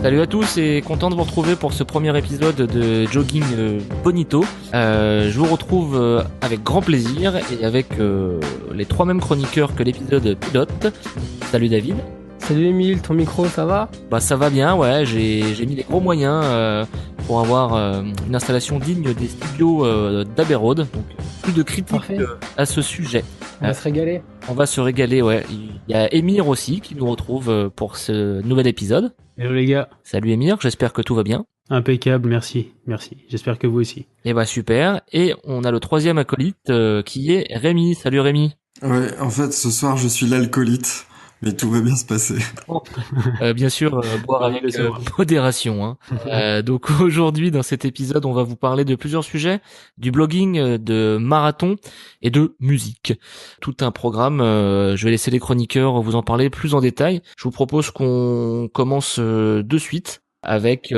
Salut à tous et content de vous retrouver pour ce premier épisode de Jogging Bonito. Je vous retrouve avec grand plaisir et avec les trois mêmes chroniqueurs que l'épisode pilote. Salut David. Salut Émile, ton micro ça va ? Bah ça va bien, ouais, j'ai mis les gros moyens pour avoir une installation digne des studios d'Abbey Road, donc plus de critiques à ce sujet. On va se régaler. On va se régaler, ouais. Il y a Émir aussi qui nous retrouve pour ce nouvel épisode. Hello les gars. Salut Émir, j'espère que tout va bien. Impeccable, merci. J'espère que vous aussi. Et bah super. Et on a le troisième acolyte qui est Rémi. Salut Rémi. Ouais, en fait ce soir je suis l'alcoolite. Mais tout va bien se passer. Bien sûr, boire avec modération. Donc aujourd'hui, dans cet épisode, on va vous parler de plusieurs sujets, du blogging, de marathon et de musique. Tout un programme, je vais laisser les chroniqueurs vous en parler plus en détail. Je vous propose qu'on commence de suite avec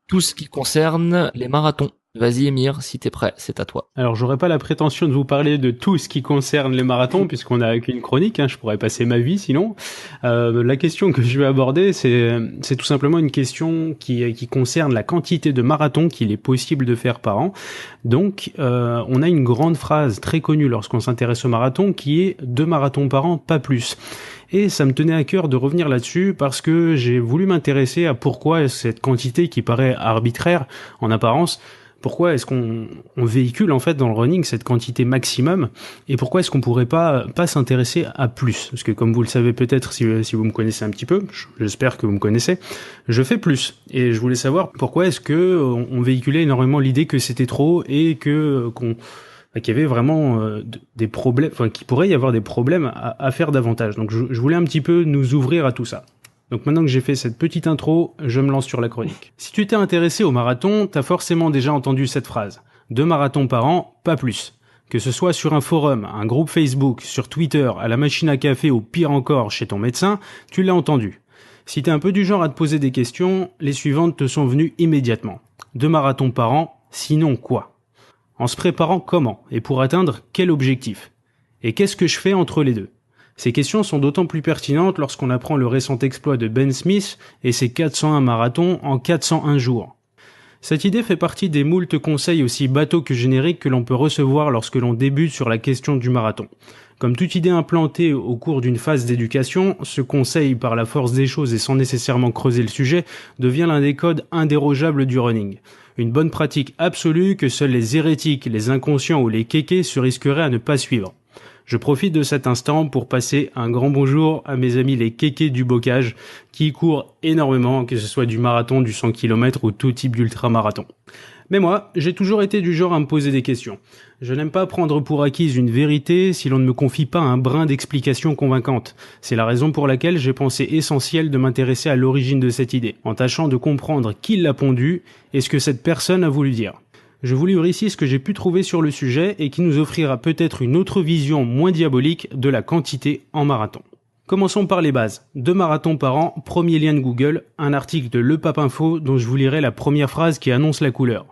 tout ce qui concerne les marathons. Vas-y Émir, si t'es prêt, c'est à toi. Alors j'aurais pas la prétention de vous parler de tout ce qui concerne les marathons puisqu'on a qu'une chronique, je pourrais passer ma vie sinon. La question que je vais aborder c'est tout simplement une question qui concerne la quantité de marathons qu'il est possible de faire par an. Donc on a une grande phrase très connue lorsqu'on s'intéresse au marathon qui est 2 marathons par an, pas plus. Et ça me tenait à cœur de revenir là-dessus parce que j'ai voulu m'intéresser à pourquoi cette quantité qui paraît arbitraire en apparence. Pourquoi est-ce qu'on véhicule en fait dans le running cette quantité maximum et pourquoi est-ce qu'on pourrait pas s'intéresser à plus? Parce que comme vous le savez peut-être si vous me connaissez un petit peu, j'espère que vous me connaissez, je fais plus et je voulais savoir pourquoi est-ce que on véhiculait énormément l'idée que c'était trop et qu'il y avait vraiment des problèmes, enfin qu'il pourrait y avoir des problèmes à faire davantage. Donc je voulais un petit peu nous ouvrir à tout ça. Donc maintenant que j'ai fait cette petite intro, je me lance sur la chronique. Si tu t'es intéressé au marathon, t'as forcément déjà entendu cette phrase. 2 marathons par an, pas plus. Que ce soit sur un forum, un groupe Facebook, sur Twitter, à la machine à café ou pire encore chez ton médecin, tu l'as entendu. Si t'es un peu du genre à te poser des questions, les suivantes te sont venues immédiatement. 2 marathons par an, sinon quoi ? En se préparant comment ? Et pour atteindre quel objectif ? Et qu'est-ce que je fais entre les deux ? Ces questions sont d'autant plus pertinentes lorsqu'on apprend le récent exploit de Ben Smith et ses 401 marathons en 401 jours. Cette idée fait partie des moultes conseils aussi bateaux que génériques que l'on peut recevoir lorsque l'on débute sur la question du marathon. Comme toute idée implantée au cours d'une phase d'éducation, ce conseil, par la force des choses et sans nécessairement creuser le sujet, devient l'un des codes indérogeables du running. Une bonne pratique absolue que seuls les hérétiques, les inconscients ou les kékés se risqueraient à ne pas suivre. Je profite de cet instant pour passer un grand bonjour à mes amis les kékés du bocage qui courent énormément, que ce soit du marathon, du 100 km ou tout type d'ultramarathon. Mais moi, j'ai toujours été du genre à me poser des questions. Je n'aime pas prendre pour acquise une vérité si l'on ne me confie pas un brin d'explication convaincante. C'est la raison pour laquelle j'ai pensé essentiel de m'intéresser à l'origine de cette idée, en tâchant de comprendre qui l'a pondue et ce que cette personne a voulu dire. Je vous livre ici ce que j'ai pu trouver sur le sujet et qui nous offrira peut-être une autre vision moins diabolique de la quantité en marathon. Commençons par les bases. 2 marathons par an, premier lien de Google, un article de Le Pape Info dont je vous lirai la première phrase qui annonce la couleur.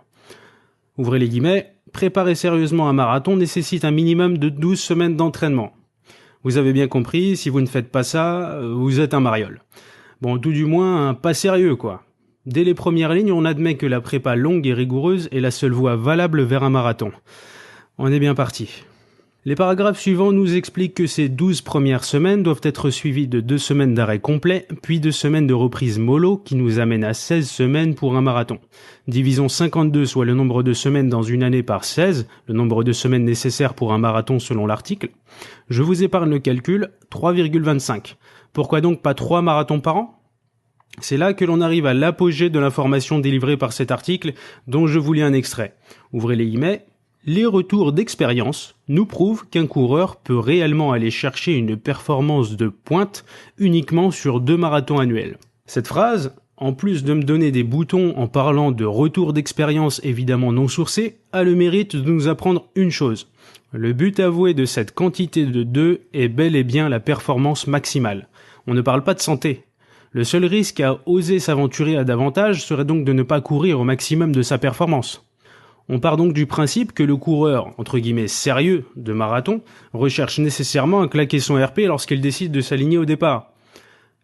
Ouvrez les guillemets, préparer sérieusement un marathon nécessite un minimum de 12 semaines d'entraînement. Vous avez bien compris, si vous ne faites pas ça, vous êtes un mariole. Bon, tout du moins, pas sérieux quoi. Dès les premières lignes, on admet que la prépa longue et rigoureuse est la seule voie valable vers un marathon. On est bien parti. Les paragraphes suivants nous expliquent que ces 12 premières semaines doivent être suivies de 2 semaines d'arrêt complet, puis 2 semaines de reprise mollo qui nous amènent à 16 semaines pour un marathon. Divisons 52, soit le nombre de semaines dans une année par 16, le nombre de semaines nécessaires pour un marathon selon l'article. Je vous épargne le calcul, 3,25. Pourquoi donc pas 3 marathons par an ? C'est là que l'on arrive à l'apogée de l'information délivrée par cet article dont je vous lis un extrait. Ouvrez les guillemets. Les retours d'expérience nous prouvent qu'un coureur peut réellement aller chercher une performance de pointe uniquement sur 2 marathons annuels. Cette phrase, en plus de me donner des boutons en parlant de retours d'expérience évidemment non sourcés, a le mérite de nous apprendre une chose. Le but avoué de cette quantité de 2 est bel et bien la performance maximale. On ne parle pas de santé. Le seul risque à oser s'aventurer à davantage serait donc de ne pas courir au maximum de sa performance. On part donc du principe que le coureur, entre guillemets sérieux, de marathon, recherche nécessairement à claquer son RP lorsqu'il décide de s'aligner au départ.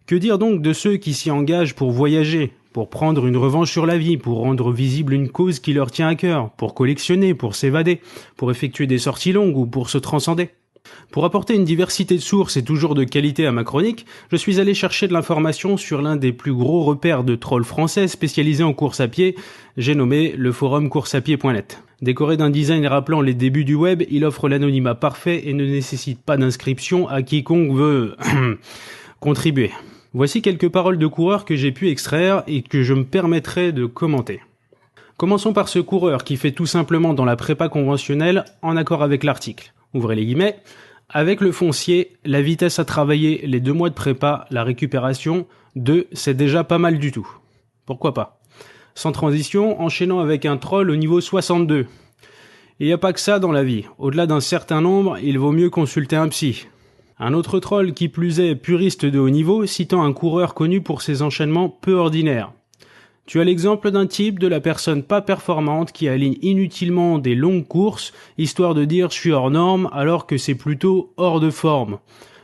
Que dire donc de ceux qui s'y engagent pour voyager, pour prendre une revanche sur la vie, pour rendre visible une cause qui leur tient à cœur, pour collectionner, pour s'évader, pour effectuer des sorties longues ou pour se transcender. Pour apporter une diversité de sources et toujours de qualité à ma chronique, je suis allé chercher de l'information sur l'un des plus gros repères de trolls français spécialisés en course à pied, j'ai nommé le forum courseapied.net. Décoré d'un design rappelant les débuts du web, il offre l'anonymat parfait et ne nécessite pas d'inscription à quiconque veut contribuer. Voici quelques paroles de coureurs que j'ai pu extraire et que je me permettrai de commenter. Commençons par ce coureur qui fait tout simplement dans la prépa conventionnelle en accord avec l'article. Ouvrez les guillemets. Avec le foncier, la vitesse à travailler, les 2 mois de prépa, la récupération, 2, c'est déjà pas mal du tout. Pourquoi pas? Sans transition, enchaînant avec un troll au niveau 62. Il n'y a pas que ça dans la vie. Au-delà d'un certain nombre, il vaut mieux consulter un psy. Un autre troll qui plus est puriste de haut niveau, citant un coureur connu pour ses enchaînements peu ordinaires. Tu as l'exemple d'un type de la personne pas performante qui aligne inutilement des longues courses, histoire de dire je suis hors norme alors que c'est plutôt hors de forme.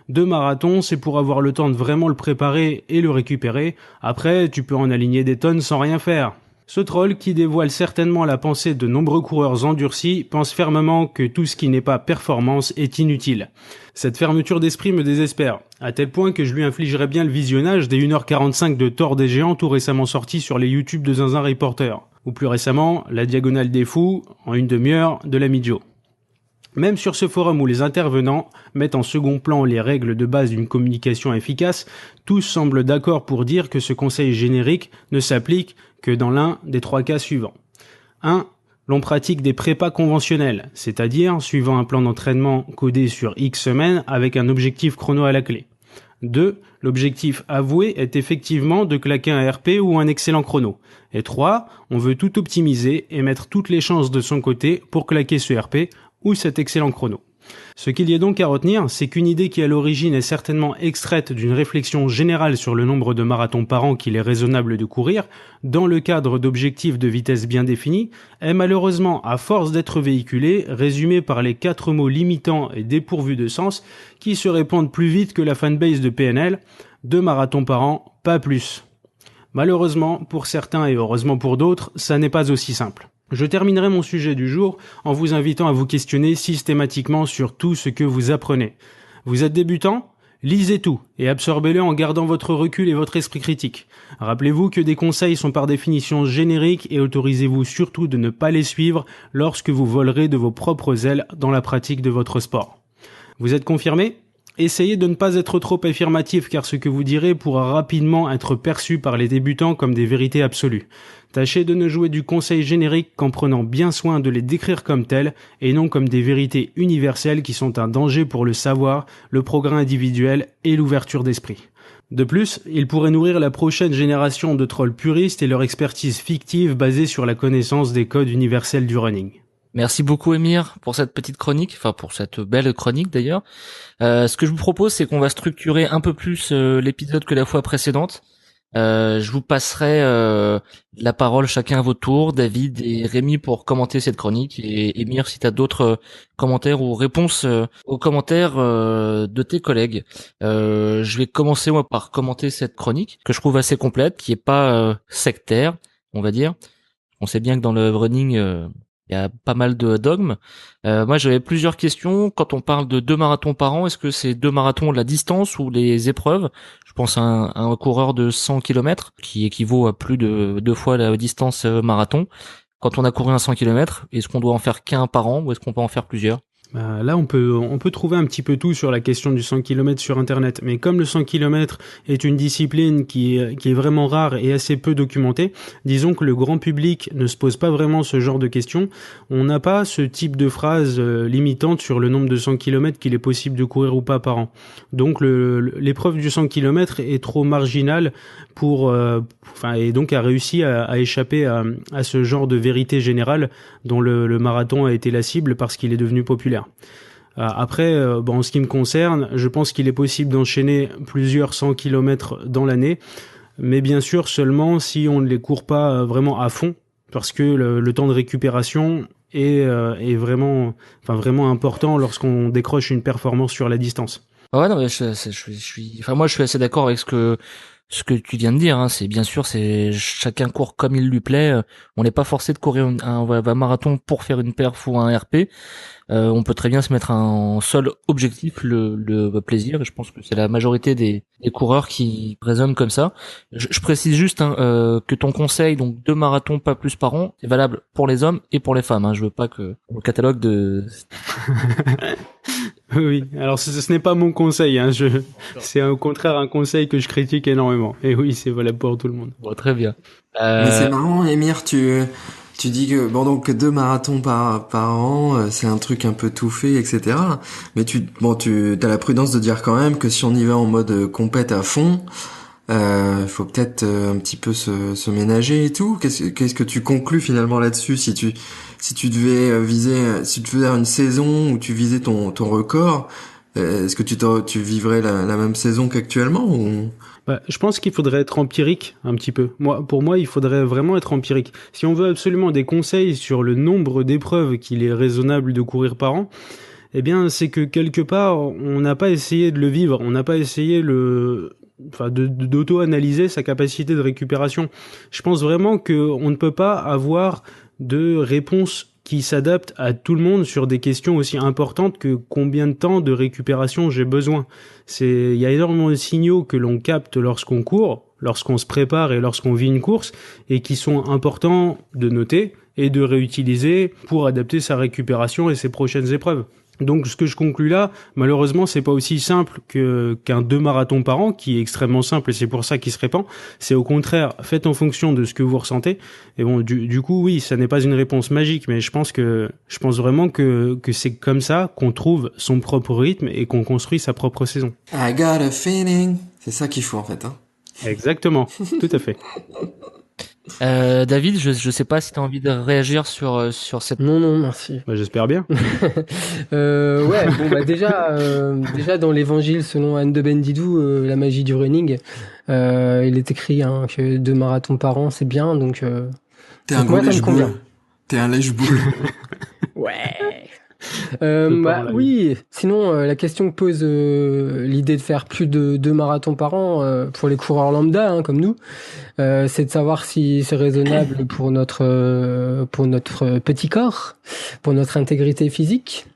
2 marathons, c'est pour avoir le temps de vraiment le préparer et le récupérer. Après, tu peux en aligner des tonnes sans rien faire. Ce troll, qui dévoile certainement la pensée de nombreux coureurs endurcis, pense fermement que tout ce qui n'est pas performance est inutile. Cette fermeture d'esprit me désespère, à tel point que je lui infligerais bien le visionnage des 1h45 de Thor des géants tout récemment sortis sur les YouTube de Zinzin Reporter. Ou plus récemment, la Diagonale des Fous, en 1 demi-heure, de l'ami Joe. Même sur ce forum où les intervenants mettent en second plan les règles de base d'une communication efficace, tous semblent d'accord pour dire que ce conseil générique ne s'applique que dans l'un des 3 cas suivants. 1. L'on pratique des prépas conventionnels, c'est-à-dire suivant un plan d'entraînement codé sur X semaines avec un objectif chrono à la clé. 2. L'objectif avoué est effectivement de claquer un RP ou un excellent chrono. Et 3. On veut tout optimiser et mettre toutes les chances de son côté pour claquer ce RP ou cet excellent chrono. Ce qu'il y a donc à retenir, c'est qu'une idée qui à l'origine est certainement extraite d'une réflexion générale sur le nombre de marathons par an qu'il est raisonnable de courir, dans le cadre d'objectifs de vitesse bien définis, est malheureusement, à force d'être véhiculée, résumée par les 4 mots limitants et dépourvus de sens qui se répandent plus vite que la fanbase de PNL, 2 marathons par an, pas plus. Malheureusement, pour certains et heureusement pour d'autres, ça n'est pas aussi simple. Je terminerai mon sujet du jour en vous invitant à vous questionner systématiquement sur tout ce que vous apprenez. Vous êtes débutant ? Lisez tout et absorbez-le en gardant votre recul et votre esprit critique. Rappelez-vous que des conseils sont par définition génériques et autorisez-vous surtout de ne pas les suivre lorsque vous volerez de vos propres ailes dans la pratique de votre sport. Vous êtes confirmé ? Essayez de ne pas être trop affirmatif car ce que vous direz pourra rapidement être perçu par les débutants comme des vérités absolues. Tâchez de ne jouer du conseil générique qu'en prenant bien soin de les décrire comme tels et non comme des vérités universelles qui sont un danger pour le savoir, le progrès individuel et l'ouverture d'esprit. De plus, ils pourraient nourrir la prochaine génération de trolls puristes et leur expertise fictive basée sur la connaissance des codes universels du running. Merci beaucoup Émir pour cette petite chronique, enfin pour cette belle chronique d'ailleurs. Ce que je vous propose, c'est qu'on va structurer un peu plus l'épisode que la fois précédente. Je vous passerai la parole chacun à votre tour, David et Rémi pour commenter cette chronique, et Émir si tu as d'autres commentaires ou réponses aux commentaires de tes collègues. Je vais commencer moi par commenter cette chronique que je trouve assez complète, qui est pas sectaire, on va dire. On sait bien que dans le running il y a pas mal de dogmes. Moi, j'avais plusieurs questions. Quand on parle de 2 marathons par an, est-ce que c'est 2 marathons la distance ou les épreuves? Je pense à un coureur de 100 km qui équivaut à plus de 2 fois la distance marathon. Quand on a couru un 100 km, est-ce qu'on doit en faire qu'un par an ou est-ce qu'on peut en faire plusieurs? Là, on peut trouver un petit peu tout sur la question du 100 km sur Internet. Mais comme le 100 km est une discipline qui est vraiment rare et assez peu documentée, disons que le grand public ne se pose pas vraiment ce genre de questions. On n'a pas ce type de phrase limitante sur le nombre de 100 km qu'il est possible de courir ou pas par an. Donc l'épreuve du 100 km est trop marginale et donc a réussi à échapper à ce genre de vérité générale dont le marathon a été la cible parce qu'il est devenu populaire. Après, en ce qui me concerne, je pense qu'il est possible d'enchaîner plusieurs 100 km dans l'année, mais bien sûr seulement si on ne les court pas vraiment à fond, parce que le temps de récupération est vraiment important lorsqu'on décroche une performance sur la distance. Ouais, non, mais je suis assez d'accord avec ce que ce que tu viens de dire, hein, c'est bien sûr, c'est chacun court comme il lui plaît. On n'est pas forcé de courir un marathon pour faire une perf ou un RP. On peut très bien se mettre en seul objectif le plaisir, et je pense que c'est la majorité des coureurs qui raisonnent comme ça. Je précise juste que ton conseil, donc 2 marathons pas plus par an, c'est valable pour les hommes et pour les femmes. Je veux pas que le catalogue de... Oui, alors ce n'est pas mon conseil, hein. C'est au contraire un conseil que je critique énormément. Et oui, c'est valable pour tout le monde. Bon, très bien. Mais c'est marrant, Émir, tu dis que bon donc 2 marathons par an, c'est un truc un peu tout fait, etc. Mais tu t'as la prudence de dire quand même que si on y va en mode compète à fond, faut peut-être un petit peu se ménager et tout. Qu'est-ce que tu conclus finalement là-dessus si tu devais si tu faisais une saison où tu visais ton record, est-ce que tu vivrais la même saison qu'actuellement ou... Je pense qu'il faudrait être empirique un petit peu. Pour moi, il faudrait vraiment être empirique. Si on veut absolument des conseils sur le nombre d'épreuves qu'il est raisonnable de courir par an, eh bien, c'est que quelque part, on n'a pas essayé de le vivre. On n'a pas essayé d'auto-analyser sa capacité de récupération. Je pense vraiment qu'on ne peut pas avoir de réponse qui s'adapte à tout le monde sur des questions aussi importantes que combien de temps de récupération j'ai besoin. Il y a énormément de signaux que l'on capte lorsqu'on court, lorsqu'on se prépare et lorsqu'on vit une course, et qui sont importants de noter et de réutiliser pour adapter sa récupération et ses prochaines épreuves. Donc ce que je conclus là, malheureusement, c'est pas aussi simple qu'un 2 marathons par an, qui est extrêmement simple et c'est pour ça qu'il se répand. C'est au contraire, faites en fonction de ce que vous ressentez. Et bon, du coup, oui, ça n'est pas une réponse magique, mais je pense vraiment que c'est comme ça qu'on trouve son propre rythme et qu'on construit sa propre saison. I got a feeling. C'est ça qu'il faut en fait, hein. Exactement, tout à fait. David, je sais pas si tu as envie de réagir sur cette... Non, merci. J'espère bien. Déjà dans l'évangile selon Anne de Bendidou, la magie du running, il est écrit que 2 marathons par an, c'est bien, donc... T'es un gros lèche-boule. T'es un lèche-boule. Ouais. Oui. Sinon, la question que pose l'idée de faire plus de 2 marathons par an pour les coureurs lambda, comme nous, c'est de savoir si c'est raisonnable pour notre petit corps, pour notre intégrité physique.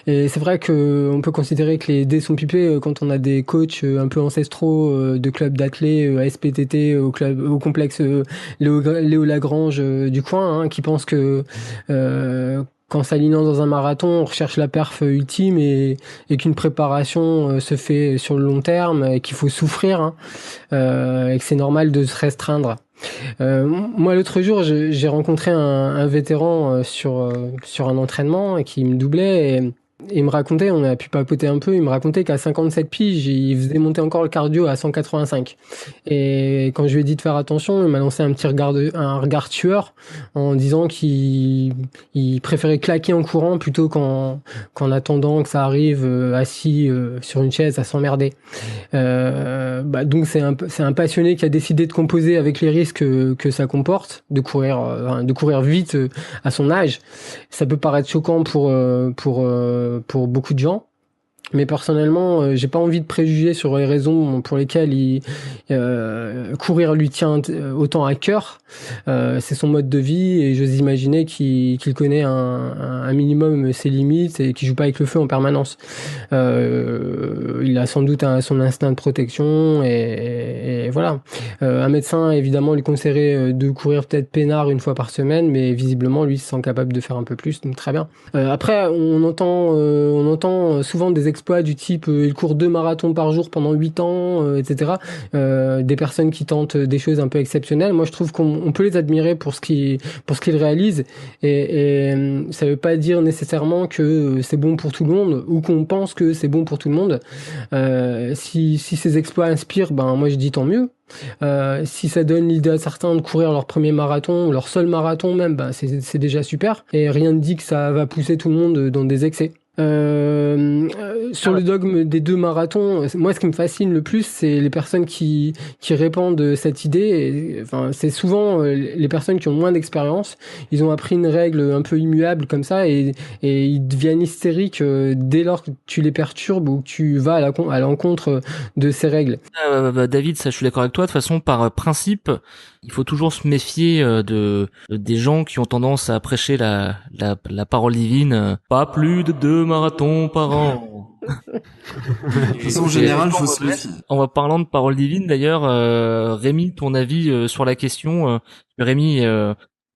Et c'est vrai que on peut considérer que les dés sont pipés quand on a des coachs un peu ancestraux de clubs d'athlètes SPTT au complexe Léo Lagrange du coin, qui pensent que qu'en s'alignant dans un marathon, on recherche la perf ultime et qu'une préparation se fait sur le long terme et qu'il faut souffrir, et que c'est normal de se restreindre. Moi, l'autre jour, j'ai rencontré un vétéran sur un entraînement et qui me doublait et il me racontait, on a pu papoter un peu, il me racontait qu'à 57 piges, il faisait monter encore le cardio à 185. Et quand je lui ai dit de faire attention, il m'a lancé un regard tueur en disant qu'il préférait claquer en courant plutôt qu'en attendant que ça arrive assis sur une chaise à s'emmerder. Donc c'est un passionné qui a décidé de composer avec les risques que ça comporte, de courir vite à son âge. Ça peut paraître choquant pour beaucoup de gens, mais personnellement, j'ai pas envie de préjuger sur les raisons pour lesquelles courir lui tient autant à cœur. C'est son mode de vie et j'ose imaginer qu'il connaît un minimum ses limites et qu'il joue pas avec le feu en permanence. Il a sans doute son instinct de protection et voilà. Un médecin évidemment lui conseillerait de courir peut-être peinard une fois par semaine, mais visiblement lui se sent capable de faire un peu plus, donc très bien. Après, on entend souvent des exploits du type il court 2 marathons par jour pendant 8 ans, etc. Des personnes qui tentent des choses un peu exceptionnelles. Moi, je trouve qu'on peut les admirer pour ce qu'ils réalisent et ça veut pas dire nécessairement que c'est bon pour tout le monde ou qu'on pense que c'est bon pour tout le monde. Si ces exploits inspirent, moi je dis tant mieux. Si ça donne l'idée à certains de courir leur premier marathon, leur seul marathon même, c'est déjà super. Et rien ne dit que ça va pousser tout le monde dans des excès. Sur le dogme des 2 marathons, moi, ce qui me fascine le plus, c'est les personnes qui répandent cette idée. Enfin, c'est souvent les personnes qui ont moins d'expérience. Ils ont appris une règle un peu immuable comme ça et ils deviennent hystériques dès lors que tu les perturbes ou que tu vas à l'encontre de ces règles. David, ça, je suis d'accord avec toi. De toute façon, par principe, il faut toujours se méfier des gens qui ont tendance à prêcher la parole divine. Pas plus de 2 marathons par an. De façon générale, faut se méfier. En parlant de parole divine, d'ailleurs, Rémi, ton avis sur la question. Rémi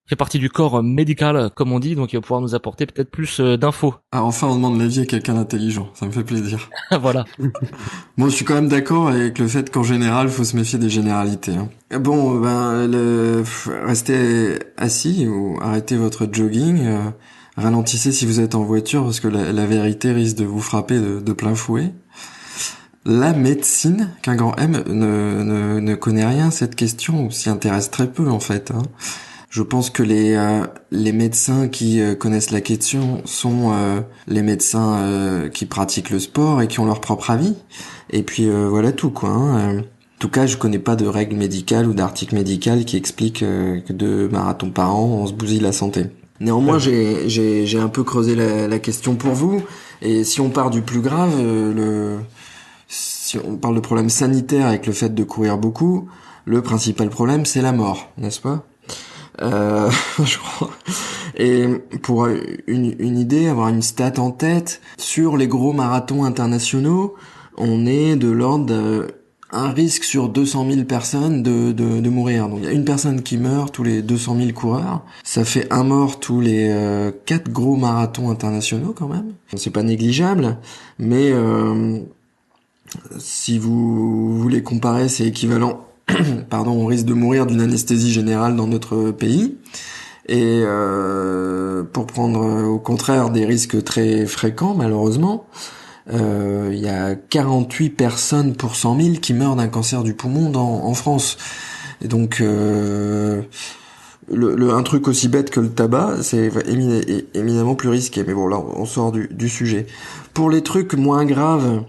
fait partie du corps médical, comme on dit, donc il va pouvoir nous apporter peut-être plus d'infos. Ah, enfin, on demande l'avis à quelqu'un d'intelligent. Ça me fait plaisir. Voilà. Bon, je suis quand même d'accord avec le fait qu'en général, faut se méfier des généralités. Hein. Bon, restez assis ou arrêtez votre jogging. Ralentissez si vous êtes en voiture parce que la vérité risque de vous frapper de plein fouet. La médecine, qu'un grand M, ne connaît rien à cette question ou s'y intéresse très peu en fait. Hein. Je pense que les médecins qui connaissent la question sont les médecins qui pratiquent le sport et qui ont leur propre avis. Et puis voilà tout quoi. Hein. En tout cas, je connais pas de règles médicales ou d'articles médicaux qui expliquent que 2 marathons par an, on se bousille la santé. Néanmoins, j'ai un peu creusé la question pour vous. Et si on part du plus grave, si on parle de problème sanitaire avec le fait de courir beaucoup, le principal problème, c'est la mort, n'est-ce pas ? Je crois. Et pour une idée, avoir une stat en tête, sur les gros marathons internationaux, on est de l'ordre un risque sur 200 000 personnes de mourir. Donc il y a une personne qui meurt tous les 200 000 coureurs. Ça fait un mort tous les 4 gros marathons internationaux quand même. C'est pas négligeable, mais si vous voulez comparer, c'est équivalent on risque de mourir d'une anesthésie générale dans notre pays. Et pour prendre au contraire des risques très fréquents, malheureusement, il y a 48 personnes pour 100 000 qui meurent d'un cancer du poumon en France. Et donc, un truc aussi bête que le tabac, c'est éminemment plus risqué. Mais bon, là, on sort du sujet. Pour les trucs moins graves,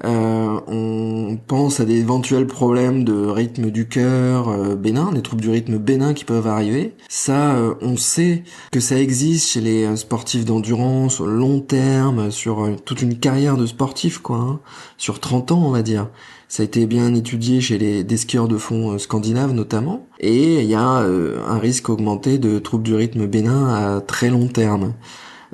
on pense à des éventuels problèmes de rythme du cœur bénin, des troubles du rythme bénin qui peuvent arriver. Ça, on sait que ça existe chez les sportifs d'endurance, au long terme, sur toute une carrière de sportif, quoi, hein, sur 30 ans, on va dire. Ça a été bien étudié chez des skieurs de fond scandinaves notamment. Et il y a un risque augmenté de troubles du rythme bénin à très long terme.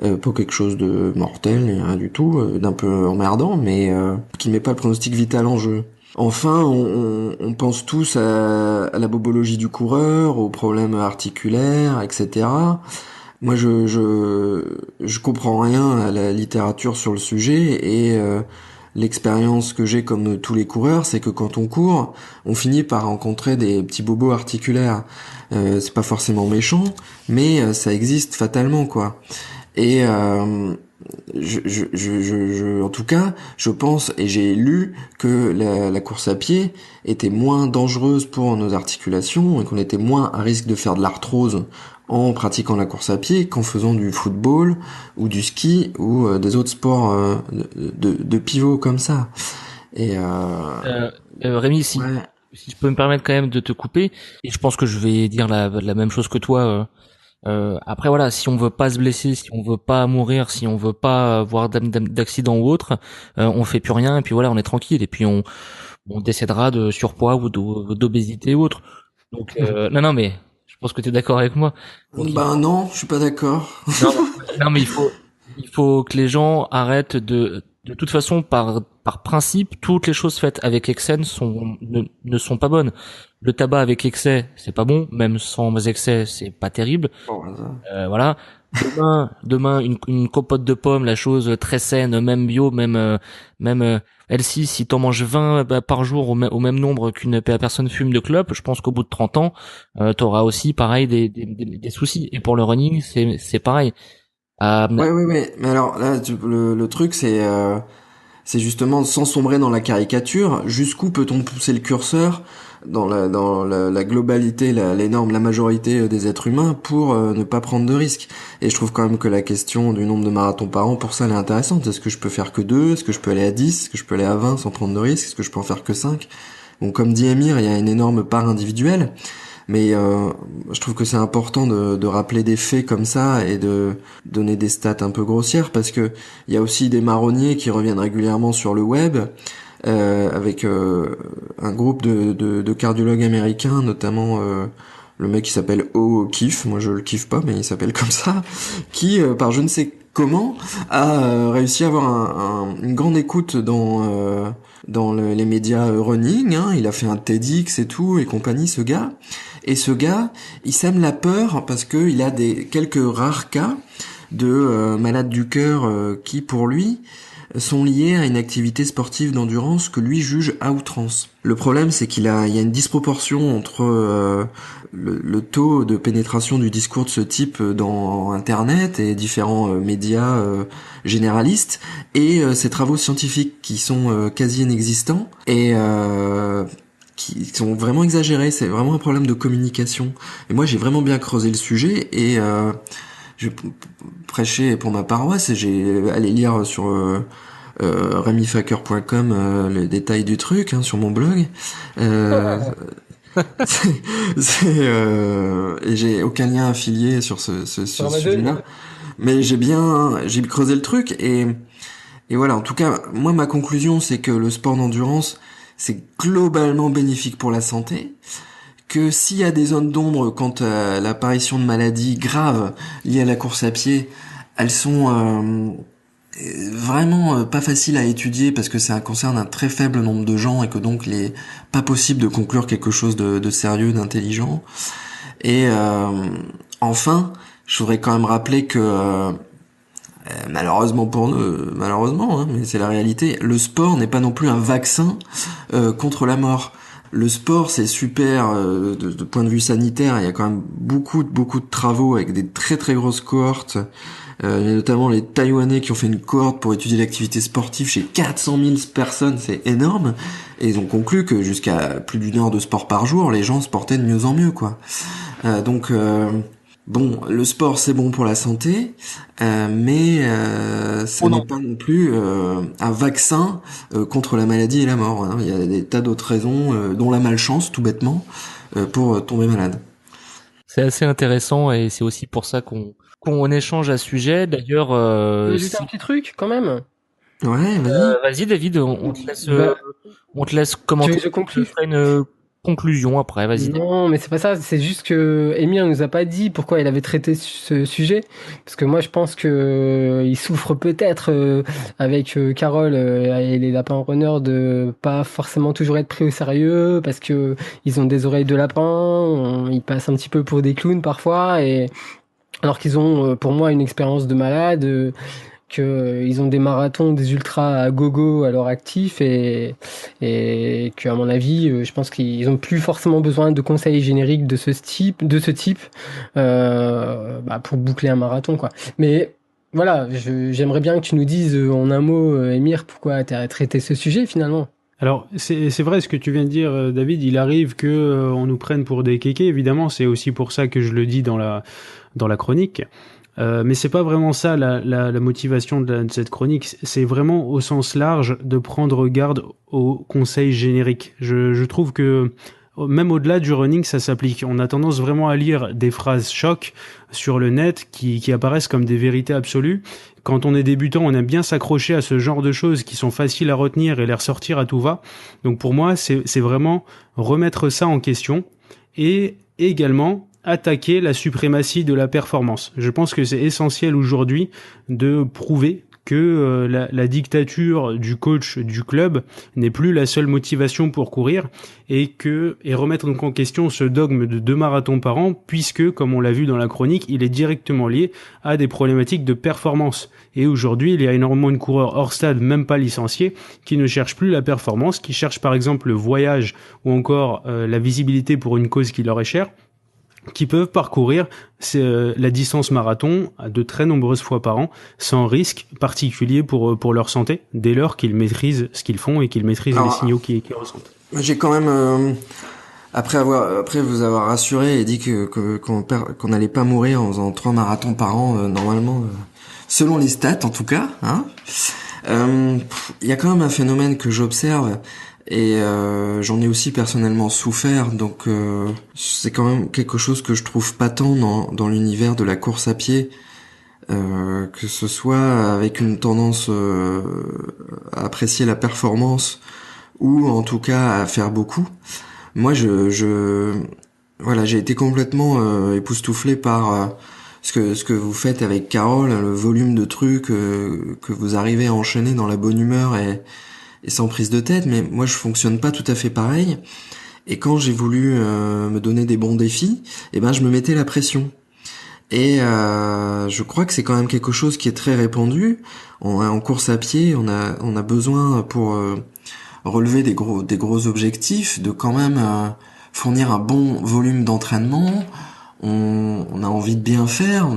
Pas quelque chose de mortel, rien du tout, d'un peu emmerdant, mais qui met pas le pronostic vital en jeu. Enfin, on pense tous à la bobologie du coureur, aux problèmes articulaires, etc. Moi, je comprends rien à la littérature sur le sujet et l'expérience que j'ai comme tous les coureurs, c'est que quand on court, on finit par rencontrer des petits bobos articulaires. C'est pas forcément méchant, mais ça existe fatalement, quoi. Et en tout cas, je pense et j'ai lu que la course à pied était moins dangereuse pour nos articulations et qu'on était moins à risque de faire de l'arthrose en pratiquant la course à pied qu'en faisant du football ou du ski ou des autres sports de pivot comme ça. Et Rémi, si je peux me permettre quand même de te couper, et je pense que je vais dire la même chose que toi. Après voilà, si on veut pas se blesser, si on veut pas mourir, si on veut pas avoir d'accident ou autre, on fait plus rien et puis voilà, on est tranquille et puis on décédera de surpoids ou d'obésité ou autre. Donc non mais je pense que tu es d'accord avec moi. Donc, non, je suis pas d'accord. Non mais il faut que les gens arrêtent de toute façon par principe, toutes les choses faites avec excès ne sont pas bonnes. Le tabac avec excès, c'est pas bon, même sans excès, c'est pas terrible. Voilà. Demain une compote de pommes, la chose très saine, même bio, même L6, si t'en manges 20 par jour au même nombre qu'une personne fume de clope, je pense qu'au bout de 30 ans, t'auras aussi pareil des soucis. Et pour le running, c'est pareil. Ouais. Mais alors là, le truc, c'est justement sans sombrer dans la caricature, jusqu'où peut-on pousser le curseur la globalité, la majorité des êtres humains pour ne pas prendre de risques. Et je trouve quand même que la question du nombre de marathons par an, pour ça, elle est intéressante. Est-ce que je peux faire que 2? Est-ce que je peux aller à 10? Est-ce que je peux aller à 20 sans prendre de risques? Est-ce que je peux en faire que 5? Bon, comme dit Émir, il y a une énorme part individuelle, mais je trouve que c'est important de rappeler des faits comme ça et de donner des stats un peu grossières, parce que il y a aussi des marronniers qui reviennent régulièrement sur le web, avec un groupe de cardiologues américains, notamment le mec qui s'appelle O'Keefe, moi je le kiffe pas, mais il s'appelle comme ça, qui par je ne sais comment a réussi à avoir une grande écoute dans les médias running, hein. Il a fait un TEDx et tout et compagnie, ce gars. Et ce gars, il sème la peur parce que il a quelques rares cas de malades du cœur qui, pour lui, sont liés à une activité sportive d'endurance que lui juge à outrance. Le problème, c'est il y a une disproportion entre le taux de pénétration du discours de ce type dans Internet et différents médias généralistes et ces travaux scientifiques qui sont quasi inexistants et qui sont vraiment exagérés. C'est vraiment un problème de communication. Et moi, j'ai vraiment bien creusé le sujet et je prêchais pour ma paroisse et j'ai allé lire sur remyfacker.com les détails du truc, hein, sur mon blog. Et j'ai aucun lien affilié sur ce sujet-là. Mais j'ai creusé le truc et voilà. En tout cas, moi, ma conclusion, c'est que le sport d'endurance, c'est globalement bénéfique pour la santé. Que s'il y a des zones d'ombre quant à l'apparition de maladies graves liées à la course à pied, elles sont vraiment pas faciles à étudier parce que ça concerne un très faible nombre de gens et que donc il est pas possible de conclure quelque chose de sérieux, d'intelligent. Et enfin, je voudrais quand même rappeler que malheureusement pour nous, malheureusement, hein, mais c'est la réalité, le sport n'est pas non plus un vaccin contre la mort. Le sport, c'est super de point de vue sanitaire. Il y a quand même beaucoup de travaux avec des très très grosses cohortes. Il y a notamment les Taïwanais qui ont fait une cohorte pour étudier l'activité sportive chez 400 000 personnes, c'est énorme. Et ils ont conclu que jusqu'à plus d'une heure de sport par jour, les gens se portaient de mieux en mieux, quoi. Bon, le sport c'est bon pour la santé, mais ça n'est pas non plus un vaccin contre la maladie et la mort, hein. Il y a des tas d'autres raisons, dont la malchance, tout bêtement, pour tomber malade. C'est assez intéressant et c'est aussi pour ça qu'on échange à ce sujet. D'ailleurs, juste un petit truc quand même. Ouais, vas-y. Vas-y David, on te laisse commenter. Je conclue. Une conclusion après, vas-y. Non, mais c'est pas ça, c'est juste que Émir nous a pas dit pourquoi il avait traité ce sujet, parce que moi je pense que il souffre peut-être avec Carole et les lapins runners de pas forcément toujours être pris au sérieux, parce que ils ont des oreilles de lapin, ils passent un petit peu pour des clowns parfois, et alors qu'ils ont pour moi une expérience de malade. Qu'ils ont des marathons, des ultras à gogo à leur actif et qu'à mon avis, je pense qu'ils ont plus forcément besoin de conseils génériques de ce type, pour boucler un marathon, quoi. Mais voilà, j'aimerais bien que tu nous dises en un mot, Émir, pourquoi tu as traité ce sujet finalement. Alors, c'est vrai ce que tu viens de dire, David. Il arrive que on nous prenne pour des kékés, évidemment. C'est aussi pour ça que je le dis dans la chronique. Mais c'est pas vraiment ça la motivation de cette chronique. C'est vraiment au sens large de prendre garde aux conseils génériques. Je trouve que même au-delà du running, ça s'applique. On a tendance vraiment à lire des phrases choc sur le net qui apparaissent comme des vérités absolues. Quand on est débutant, on aime bien s'accrocher à ce genre de choses qui sont faciles à retenir et les ressortir à tout va. Donc pour moi, c'est vraiment remettre ça en question et également attaquer la suprématie de la performance. Je pense que c'est essentiel aujourd'hui de prouver que la dictature du coach du club n'est plus la seule motivation pour courir et remettre donc en question ce dogme de 2 marathons par an, puisque, comme on l'a vu dans la chronique, il est directement lié à des problématiques de performance. Et aujourd'hui, il y a énormément de coureurs hors stade, même pas licenciés, qui ne cherchent plus la performance, qui cherchent par exemple le voyage ou encore la visibilité pour une cause qui leur est chère, qui peuvent parcourir la distance marathon de très nombreuses fois par an, sans risque particulier pour leur santé, dès lors qu'ils maîtrisent ce qu'ils font et qu'ils maîtrisent les signaux qu'ils ressentent. J'ai quand même après vous avoir rassuré et dit qu'on n'allait pas mourir en faisant 3 marathons par an, normalement, selon les stats en tout cas, hein. Il y a quand même un phénomène que j'observe et j'en ai aussi personnellement souffert, donc c'est quand même quelque chose que je trouve patent dans l'univers de la course à pied, que ce soit avec une tendance à apprécier la performance ou en tout cas à faire beaucoup. Moi voilà, j'ai été complètement époustouflé par ce que vous faites avec Carole, le volume de trucs que vous arrivez à enchaîner dans la bonne humeur et sans prise de tête. Mais moi, je fonctionne pas tout à fait pareil. Et quand j'ai voulu me donner des bons défis, je me mettais la pression. Et je crois que c'est quand même quelque chose qui est très répandu. En course à pied, on a besoin pour relever des gros objectifs, de quand même fournir un bon volume d'entraînement. On a envie de bien faire,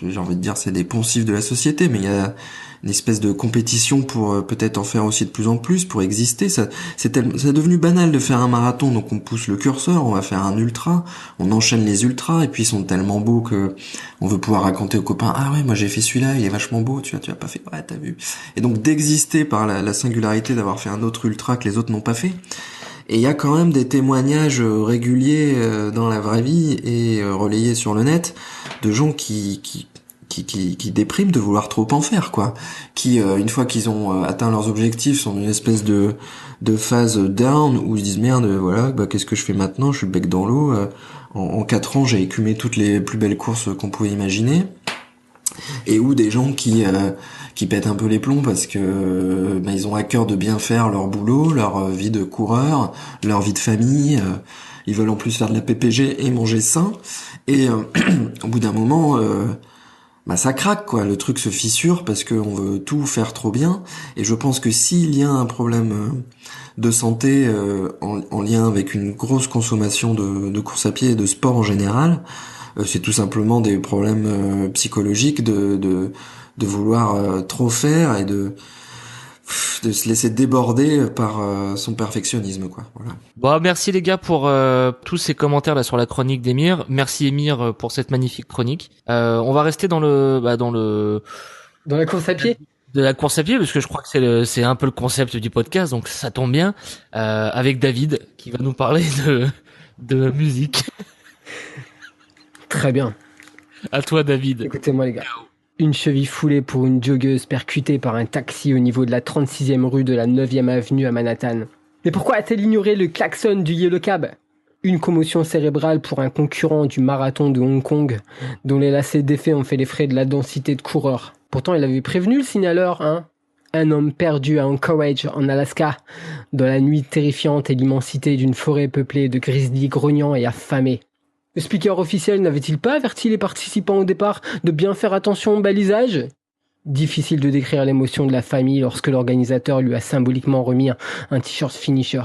j'ai envie de dire c'est des poncifs de la société, mais il y a une espèce de compétition pour peut-être en faire aussi de plus en plus, pour exister. C'est devenu banal de faire un marathon, donc on pousse le curseur, on va faire un ultra, on enchaîne les ultras, et puis ils sont tellement beaux que on veut pouvoir raconter aux copains, ah ouais, moi j'ai fait celui-là, il est vachement beau, tu as pas fait, ouais, t'as vu. Et donc d'exister par la singularité d'avoir fait un autre ultra que les autres n'ont pas fait. Et il y a quand même des témoignages réguliers dans la vraie vie et relayés sur le net de gens qui dépriment de vouloir trop en faire, quoi. Qui, une fois qu'ils ont atteint leurs objectifs, sont dans une espèce de phase down où ils disent merde, voilà, qu'est-ce que je fais maintenant? Je suis le bec dans l'eau. En 4 ans, j'ai écumé toutes les plus belles courses qu'on pouvait imaginer. Et ou des gens qui pètent un peu les plombs parce que ils ont à cœur de bien faire leur boulot, leur vie de coureur, leur vie de famille, ils veulent en plus faire de la PPG et manger sain, et au bout d'un moment ça craque, quoi, le truc se fissure parce que on veut tout faire trop bien. Et je pense que s'il y a un problème de santé en lien avec une grosse consommation de course à pied et de sport en général, c'est tout simplement des problèmes psychologiques de vouloir trop faire et de se laisser déborder par son perfectionnisme, quoi. Voilà. Bon, merci les gars pour tous ces commentaires là sur la chronique d'Emir. Merci Emir pour cette magnifique chronique. On va rester dans la course à pied. De la course à pied, parce que je crois que c'est un peu le concept du podcast, donc ça tombe bien, avec David qui va nous parler de musique. Très bien. À toi David. Écoutez-moi les gars. Une cheville foulée pour une joggeuse percutée par un taxi au niveau de la 36e rue de la 9e avenue à Manhattan. Mais pourquoi a-t-elle ignoré le klaxon du Yellow Cab? Une commotion cérébrale pour un concurrent du marathon de Hong Kong, dont les lacets défaits ont fait les frais de la densité de coureurs. Pourtant, il avait prévenu le signaleur, hein. Un homme perdu à Anchorage, en Alaska, dans la nuit terrifiante et l'immensité d'une forêt peuplée de grizzlies grognants et affamés. Le speaker officiel n'avait-il pas averti les participants au départ de bien faire attention au balisage? Difficile de décrire l'émotion de la famille lorsque l'organisateur lui a symboliquement remis un t-shirt finisher.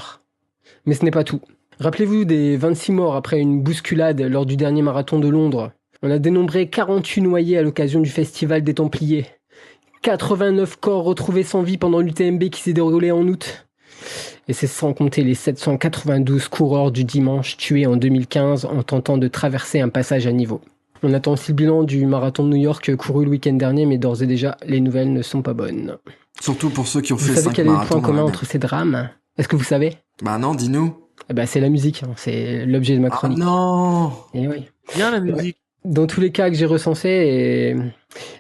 Mais ce n'est pas tout. Rappelez-vous des 26 morts après une bousculade lors du dernier marathon de Londres. On a dénombré 48 noyés à l'occasion du festival des Templiers. 89 corps retrouvés sans vie pendant l'UTMB qui s'est déroulé en août. Et c'est sans compter les 792 coureurs du dimanche tués en 2015 en tentant de traverser un passage à niveau. On attend aussi le bilan du marathon de New York couru le week-end dernier, mais d'ores et déjà, les nouvelles ne sont pas bonnes. Surtout pour ceux qui ont fait 5 marathons. Vous savez quel est le point commun l'année. entre ces drames? Est-ce que vous savez? Bah non, dis-nous. C'est la musique, hein. C'est l'objet de ma chronique. Ah non. Et oui. Bien la musique. Dans tous les cas que j'ai recensés,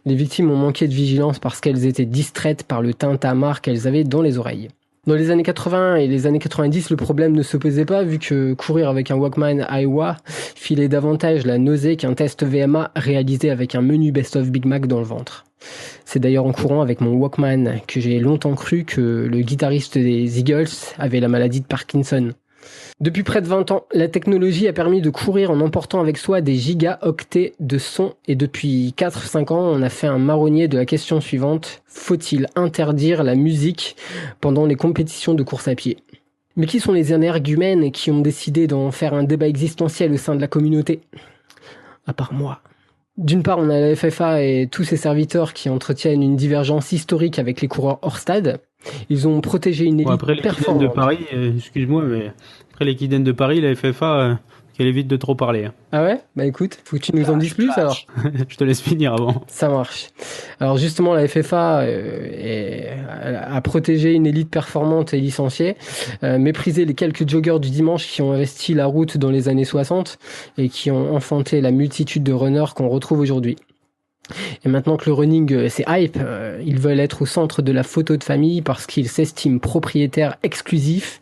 les victimes ont manqué de vigilance parce qu'elles étaient distraites par le tintamarre qu'elles avaient dans les oreilles. Dans les années 80 et les années 90, le problème ne se posait pas vu que courir avec un Walkman Aiwa filait davantage la nausée qu'un test VMA réalisé avec un menu Best of Big Mac dans le ventre. C'est d'ailleurs en courant avec mon Walkman que j'ai longtemps cru que le guitariste des Eagles avait la maladie de Parkinson. Depuis près de 20 ans, la technologie a permis de courir en emportant avec soi des gigaoctets de son et depuis 4-5 ans, on a fait un marronnier de la question suivante: faut-il interdire la musique pendant les compétitions de course à pied? Mais qui sont les énergumènes qui ont décidé d'en faire un débat existentiel au sein de la communauté? À part moi. D'une part, on a la FFA et tous ses serviteurs qui entretiennent une divergence historique avec les coureurs hors stade. Ils ont protégé une élite après performante. de Paris, excuse-moi, mais Après l'Equidène de Paris, la FFA, qu'elle évite de trop parler. Ah ouais? Bah écoute, faut que tu nous en dises plus alors. Je te laisse finir avant. Ça marche. Alors justement, la FFA a protégé une élite performante et licenciée, méprisé les quelques joggeurs du dimanche qui ont investi la route dans les années 60 et qui ont enfanté la multitude de runners qu'on retrouve aujourd'hui. Et maintenant que le running c'est hype, ils veulent être au centre de la photo de famille parce qu'ils s'estiment propriétaires exclusifs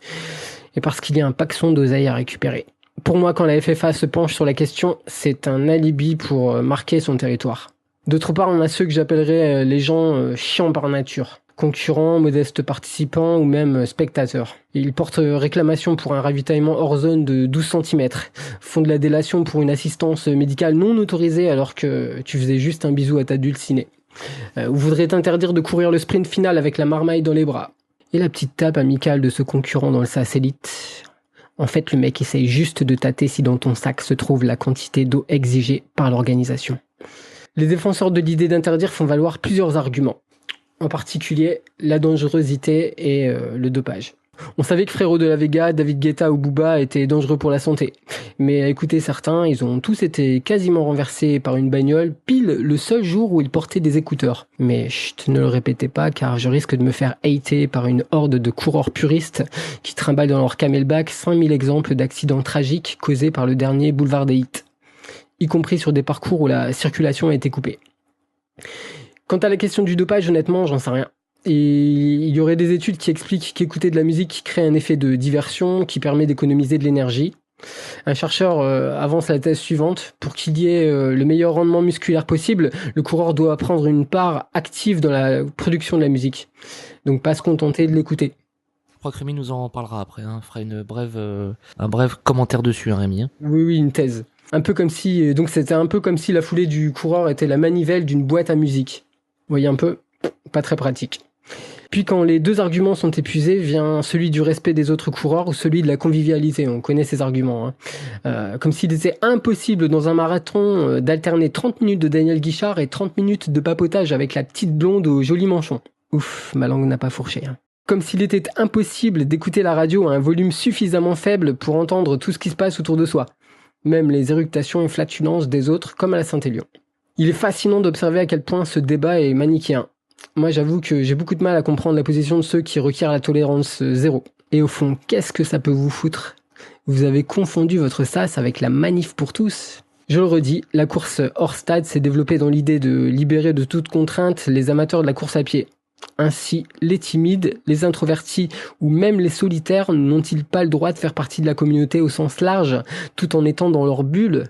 et parce qu'il y a un paxon d'oseille à récupérer. Pour moi, quand la FFA se penche sur la question, c'est un alibi pour marquer son territoire. D'autre part, on a ceux que j'appellerais les gens chiants par nature. Concurrents, modestes participants ou même spectateurs. Ils portent réclamation pour un ravitaillement hors zone de 12 cm, font de la délation pour une assistance médicale non autorisée alors que tu faisais juste un bisou à ta dulcinée. Ou voudraient t'interdire de courir le sprint final avec la marmaille dans les bras. Et la petite tape amicale de ce concurrent dans le sas élite. En fait, le mec essaye juste de tâter si dans ton sac se trouve la quantité d'eau exigée par l'organisation. Les défenseurs de l'idée d'interdire font valoir plusieurs arguments. En particulier, la dangerosité et le dopage. On savait que Frérot de la Vega, David Guetta ou Booba étaient dangereux pour la santé. Mais à écouter certains, ils ont tous été quasiment renversés par une bagnole pile le seul jour où ils portaient des écouteurs. Mais chut, ne le répétez pas car je risque de me faire hater par une horde de coureurs puristes qui trimballent dans leur camelback 5000 exemples d'accidents tragiques causés par le dernier boulevard des hits. Y compris sur des parcours où la circulation a été coupée. Quant à la question du dopage, honnêtement, j'en sais rien. Et il y aurait des études qui expliquent qu'écouter de la musique crée un effet de diversion qui permet d'économiser de l'énergie. Un chercheur avance la thèse suivante. Pour qu'il y ait le meilleur rendement musculaire possible, le coureur doit prendre une part active dans la production de la musique. Donc pas se contenter de l'écouter. Je crois que Rémi nous en parlera après. On fera un bref commentaire dessus, Rémi. Oui, une thèse. Donc c'était un peu comme si la foulée du coureur était la manivelle d'une boîte à musique. Vous voyez un peu? Pas très pratique. Puis quand les deux arguments sont épuisés, vient celui du respect des autres coureurs ou celui de la convivialité. On connaît ces arguments. Comme s'il était impossible dans un marathon d'alterner 30 minutes de Daniel Guichard et 30 minutes de papotage avec la petite blonde au joli manchon. Ouf, ma langue n'a pas fourché. Comme s'il était impossible d'écouter la radio à un volume suffisamment faible pour entendre tout ce qui se passe autour de soi. Même les éructations et flatulences des autres comme à la Saint-Élion. Il est fascinant d'observer à quel point ce débat est manichéen. Moi, j'avoue que j'ai beaucoup de mal à comprendre la position de ceux qui requièrent la tolérance zéro. Et au fond, qu'est-ce que ça peut vous foutre? Vous avez confondu votre sas avec la manif pour tous. Je le redis, la course hors stade s'est développée dans l'idée de libérer de toute contrainte les amateurs de la course à pied. Ainsi, les timides, les introvertis ou même les solitaires n'ont-ils pas le droit de faire partie de la communauté au sens large, tout en étant dans leur bulle?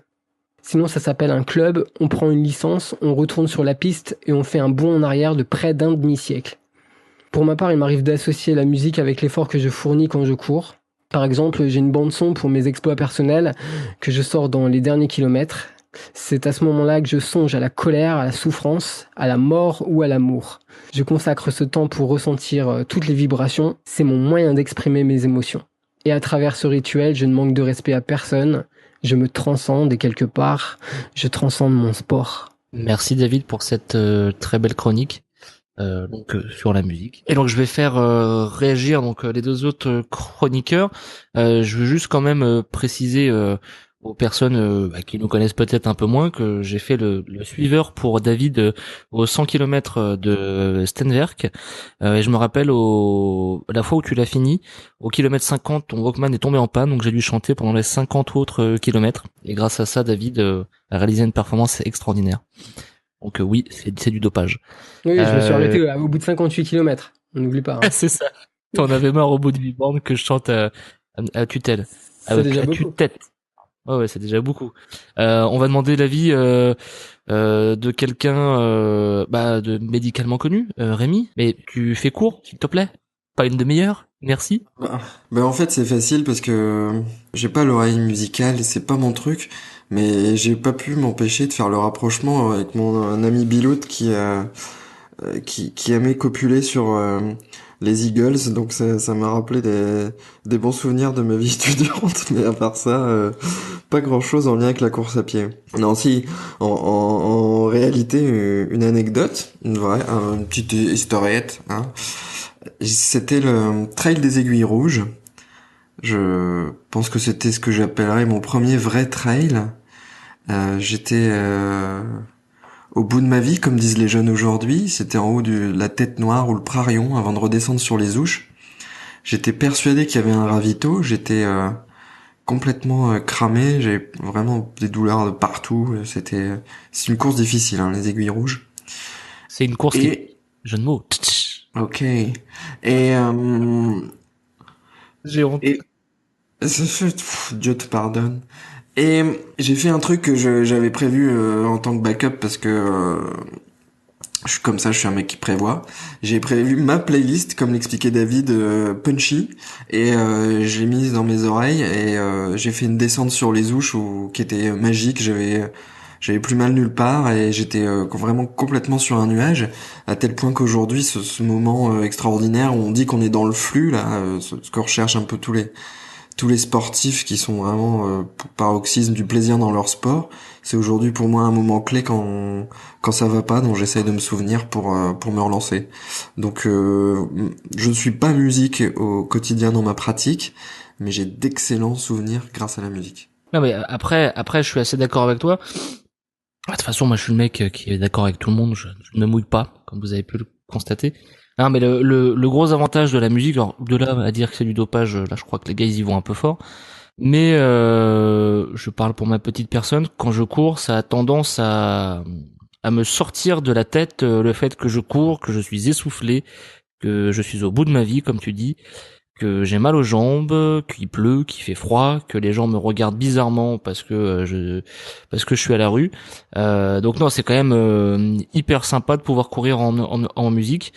Sinon, ça s'appelle un club, on prend une licence, on retourne sur la piste et on fait un bond en arrière de près d'un demi-siècle. Pour ma part, il m'arrive d'associer la musique avec l'effort que je fournis quand je cours. Par exemple, j'ai une bande-son pour mes exploits personnels que je sors dans les derniers kilomètres. C'est à ce moment-là que je songe à la colère, à la souffrance, à la mort ou à l'amour. Je consacre ce temps pour ressentir toutes les vibrations. C'est mon moyen d'exprimer mes émotions. Et à travers ce rituel, je ne manque de respect à personne. Je me transcende et quelque part, je transcende mon sport. Merci David pour cette très belle chronique sur la musique. Et donc je vais faire réagir les deux autres chroniqueurs. Je veux juste quand même préciser aux personnes qui nous connaissent peut-être un peu moins que j'ai fait le suiveur pour David aux 100 km de Stenwerk. Et je me rappelle la fois où tu l'as fini, au kilomètre 50, ton Walkman est tombé en panne, donc j'ai dû chanter pendant les 50 autres kilomètres. Et grâce à ça, David a réalisé une performance extraordinaire. Donc oui, c'est du dopage. Oui, je me suis arrêté au bout de 58 km. On n'oublie pas. C'est ça. T'en avais marre au bout de 8 bornes que je chante à tutelle. C'est déjà beaucoup. Tue-tête. Ouais, c'est déjà beaucoup. On va demander l'avis de quelqu'un de médicalement connu, Rémi. Mais tu fais court, s'il te plaît. Pas une demi-heure, merci. En fait, c'est facile parce que j'ai pas l'oreille musicale, c'est pas mon truc. Mais j'ai pas pu m'empêcher de faire le rapprochement avec mon ami Bilout qui aimait copuler sur les Eagles, donc ça m'a rappelé des bons souvenirs de ma vie étudiante, mais à part ça, pas grand chose en lien avec la course à pied. Non, si, en réalité, une anecdote, une petite historiette, hein. C'était le Trail des Aiguilles Rouges. Je pense que c'était ce que j'appellerais mon premier vrai trail. J'étais au bout de ma vie, comme disent les jeunes aujourd'hui. C'était en haut de la Tête Noire ou le Prarion avant de redescendre sur les Ouches. J'étais persuadé qu'il y avait un ravito. J'étais complètement cramé. J'ai vraiment des douleurs de partout. C'est une course difficile, hein, les aiguilles rouges. C'est une course qui... Jeu de mots. Ok. Et j'ai honte. Dieu te pardonne. Et j'ai fait un truc que j'avais prévu en tant que backup parce que je suis comme ça, je suis un mec qui prévoit. J'ai prévu ma playlist, comme l'expliquait David, punchy, et j'ai mise dans mes oreilles et j'ai fait une descente sur les Ouches qui était magique. J'avais plus mal nulle part et j'étais vraiment complètement sur un nuage, à tel point qu'aujourd'hui, ce moment extraordinaire où on dit qu'on est dans le flux, là, ce que recherchent un peu tous les sportifs qui sont vraiment paroxysme du plaisir dans leur sport, c'est aujourd'hui pour moi un moment clé quand ça va pas, dont j'essaye de me souvenir pour me relancer. Donc je ne suis pas musique au quotidien dans ma pratique, mais j'ai d'excellents souvenirs grâce à la musique. Non mais après je suis assez d'accord avec toi. De toute façon, moi je suis le mec qui est d'accord avec tout le monde, je ne me mouille pas, comme vous avez pu le constater. Non mais le gros avantage de la musique, alors de là à dire que c'est du dopage, là je crois que les gars ils y vont un peu fort. Mais je parle pour ma petite personne, quand je cours, ça a tendance à me sortir de la tête le fait que je cours, que je suis essoufflé, que je suis au bout de ma vie, comme tu dis, que j'ai mal aux jambes, qu'il pleut, qu'il fait froid, que les gens me regardent bizarrement parce que je suis à la rue. Donc non, c'est quand même hyper sympa de pouvoir courir en musique.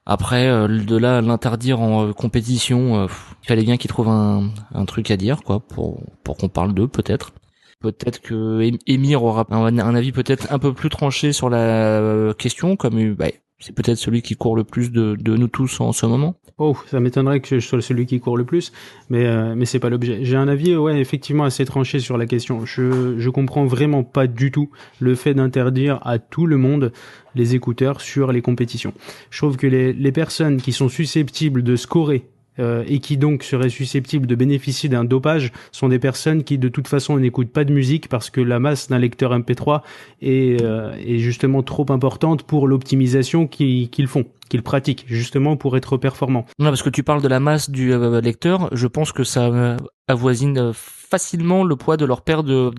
Après, de là à l'interdire en compétition, il fallait bien qu'ils trouvent un truc à dire, quoi, pour qu'on parle d'eux, peut-être. Peut-être que Émir aura un avis peut-être un peu plus tranché sur la question, comme c'est peut-être celui qui court le plus de nous tous en ce moment. Oh, ça m'étonnerait que je sois celui qui court le plus, mais c'est pas l'objet. J'ai un avis, ouais, effectivement assez tranché sur la question. Je comprends vraiment pas du tout le fait d'interdire à tout le monde les écouteurs sur les compétitions. Je trouve que les personnes qui sont susceptibles de scorer et qui donc seraient susceptibles de bénéficier d'un dopage sont des personnes qui de toute façon n'écoutent pas de musique parce que la masse d'un lecteur MP3 est justement trop importante pour l'optimisation qu'ils font, qu'ils pratiquent, justement pour être performants. Non, parce que tu parles de la masse du lecteur, je pense que ça avoisine facilement le poids de leur paire de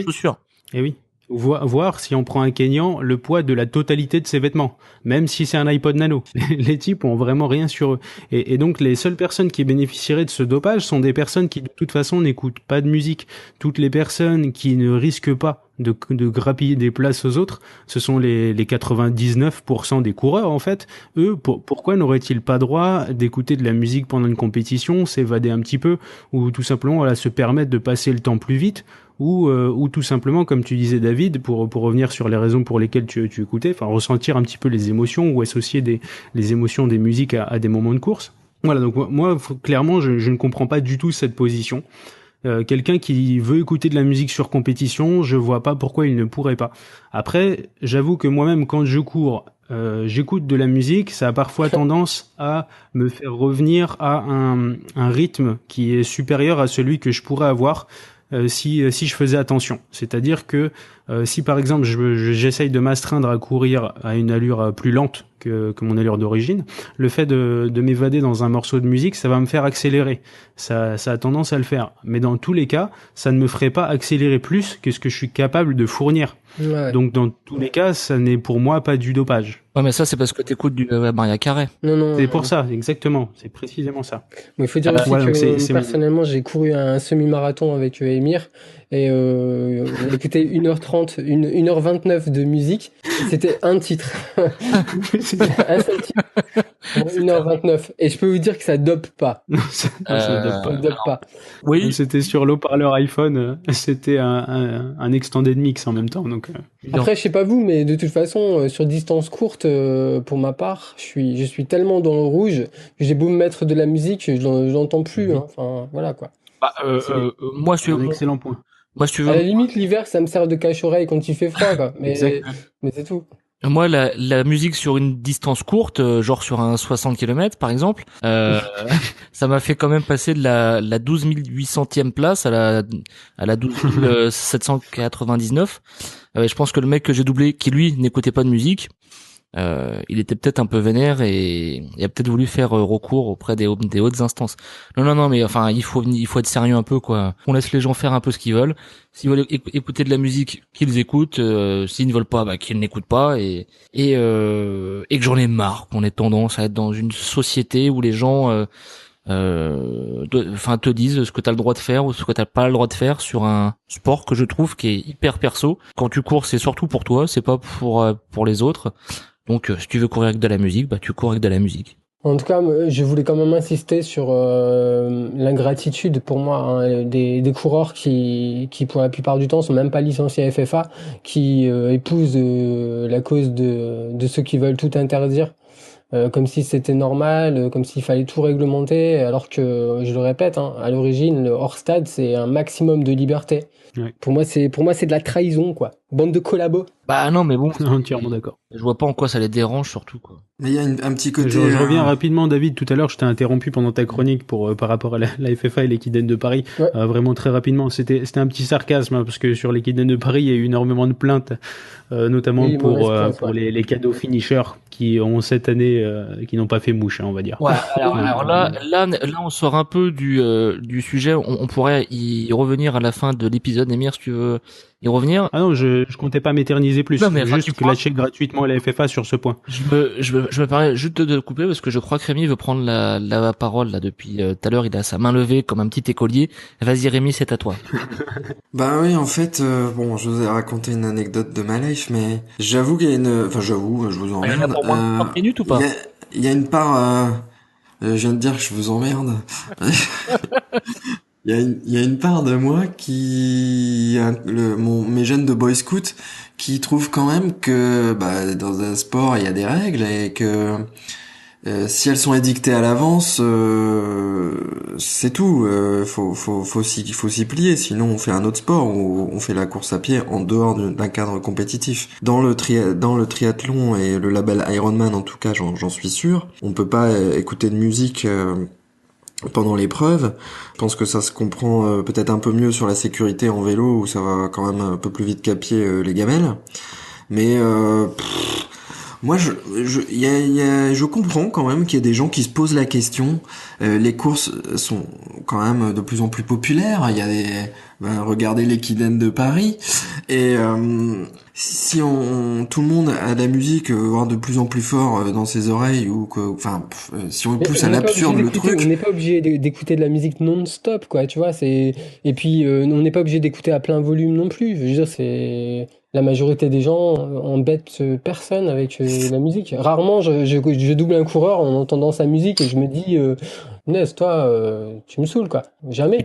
chaussures. Eh oui. Voir si on prend un Kenyan le poids de la totalité de ses vêtements, même si c'est un iPod Nano. Les types ont vraiment rien sur eux. Et donc les seules personnes qui bénéficieraient de ce dopage sont des personnes qui de toute façon n'écoutent pas de musique. Toutes les personnes qui ne risquent pas de grappiller des places aux autres, ce sont les 99% des coureurs en fait. Eux, pourquoi n'auraient-ils pas droit d'écouter de la musique pendant une compétition, s'évader un petit peu, ou tout simplement se permettre de passer le temps plus vite, ou tout simplement, comme tu disais David, pour revenir sur les raisons pour lesquelles tu écoutais, enfin ressentir un petit peu les émotions ou associer les émotions des musiques à des moments de course. Voilà, donc moi clairement je ne comprends pas du tout cette position. Quelqu'un qui veut écouter de la musique sur compétition, je vois pas pourquoi il ne pourrait pas. Après, j'avoue que moi-même quand je cours, j'écoute de la musique, ça a parfois tendance à me faire revenir à un rythme qui est supérieur à celui que je pourrais avoir si je faisais attention. C'est-à-dire que si par exemple j'essaye de m'astreindre à courir à une allure plus lente que mon allure d'origine, le fait de m'évader dans un morceau de musique, ça va me faire accélérer. Ça a tendance à le faire. Mais dans tous les cas, ça ne me ferait pas accélérer plus que ce que je suis capable de fournir. Ouais. Donc dans tous les cas, ça n'est pour moi pas du dopage. Ouais, mais ça c'est parce que t'écoutes du Maria Carré. Non. C'est pour ça, exactement. C'est précisément ça. Mais il faut dire aussi que personnellement, j'ai couru un semi-marathon avec Émir et on écoutait 1h30, 1h29 de musique. C'était un titre. Un seul titre. 1h29. Et je peux vous dire que ça dope pas. Ça dope pas. Oui. C'était sur l'eau-parleur iPhone. C'était un extended mix en même temps. Donc. Après, je sais pas vous, mais de toute façon, sur distance courte, pour ma part, je suis tellement dans le rouge que j'ai beau me mettre de la musique, je l'entends plus. Hein. Enfin, voilà quoi. Moi, je suis un excellent point. Moi, si tu veux. À la limite, l'hiver, ça me sert de cache-oreille quand il fait froid, quoi. Mais c'est tout. Moi, la musique sur une distance courte, genre sur un 60 km par exemple, ça m'a fait quand même passer de la 12 800e place à la 12 799. Je pense que le mec que j'ai doublé, qui lui n'écoutait pas de musique, il était peut-être un peu vénère et il a peut-être voulu faire recours auprès des hautes instances. Non, mais enfin, il faut être sérieux un peu, quoi. On laisse les gens faire un peu ce qu'ils veulent. S'ils veulent écouter de la musique, qu'ils écoutent. S'ils ne veulent pas, bah qu'ils n'écoutent pas. Et que j'en ai marre qu'on ait tendance à être dans une société où les gens te disent ce que t'as le droit de faire ou ce que t'as pas le droit de faire sur un sport que je trouve qui est hyper perso. Quand tu cours, c'est surtout pour toi, c'est pas pour les autres. Donc, si tu veux courir avec de la musique, bah tu cours avec de la musique. En tout cas, je voulais quand même insister sur l'ingratitude pour moi des coureurs qui pour la plupart du temps sont même pas licenciés à FFA, qui épousent la cause de ceux qui veulent tout interdire. Comme si c'était normal, comme s'il fallait tout réglementer, alors que, je le répète, à l'origine, le hors-stade, c'est un maximum de liberté. Ouais. Pour moi, c'est de la trahison, quoi. Bande de collabos. Bah non, mais bon, Entièrement d'accord. je vois pas en quoi ça les dérange surtout, quoi. Mais il y a un petit côté. Je reviens rapidement, David. Tout à l'heure, je t'ai interrompu pendant ta chronique par rapport à la FFA et l'Equidène de Paris. Ouais. Vraiment très rapidement. C'était un petit sarcasme, parce que sur l'Equidène de Paris, il y a eu énormément de plaintes, notamment Oui, pour ouais. les cadeaux finishers qui ont cette année, qui n'ont pas fait mouche, on va dire. Ouais, alors là, on sort un peu du sujet. On pourrait y revenir à la fin de l'épisode. Émir, si tu veux y revenir. Ah non, je comptais pas m'éterniser plus. Non, mais enfin, juste lâcher gratuitement la FFA sur ce point. Je me permets juste de couper parce que je crois que Rémi veut prendre la parole là depuis tout à l'heure. Il a sa main levée comme un petit écolier. Vas-y Rémi, c'est à toi. Bah oui, en fait, bon, je vous ai raconté une anecdote de ma life, mais j'avoue qu'il y a je vous Il y en a emmerde. pour moins de 30 minutes ou pas? Il y a une part, je viens de dire que je vous emmerde. Il y a une part de moi mes jeunes de boy scout qui trouvent quand même que, bah, dans un sport, il y a des règles et que, si elles sont édictées à l'avance, c'est tout. Faut s'y plier. Sinon, on fait un autre sport ou on fait la course à pied en dehors d'un cadre compétitif. Dans le triathlon et le label Ironman, en tout cas, j'en suis sûr. On peut pas écouter de musique pendant l'épreuve. Je pense que ça se comprend peut-être un peu mieux sur la sécurité en vélo où ça va quand même un peu plus vite qu'à pied les gamelles. Mais moi, je comprends quand même qu'il y a des gens qui se posent la question. Les courses sont quand même de plus en plus populaires. Il y a regardez l'Equidène de Paris. Et si tout le monde a de la musique, voire de plus en plus fort dans ses oreilles, ou que, enfin, si on pousse à l'absurde le truc. On n'est pas obligé d'écouter de la musique non-stop, quoi. Tu vois, et puis on n'est pas obligé d'écouter à plein volume non plus. Je veux dire, c'est la majorité des gens embêtent personne avec la musique. Rarement, je double un coureur en entendant sa musique et je me dis, Ness, toi, tu me saoules, quoi. Jamais.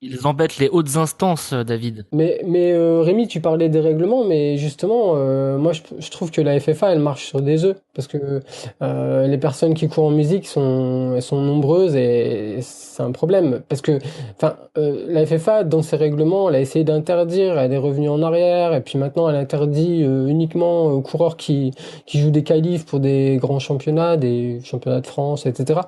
Ils embêtent les hautes instances, David. Mais Rémi, tu parlais des règlements, mais justement, moi, je trouve que la FFA, elle marche sur des œufs, parce que les personnes qui courent en musique elles sont nombreuses et c'est un problème, parce que, enfin, la FFA, dans ses règlements, elle a essayé d'interdire, elle est revenue en arrière, et puis maintenant, elle interdit uniquement aux coureurs qui jouent des qualifs pour des grands championnats, des championnats de France, etc.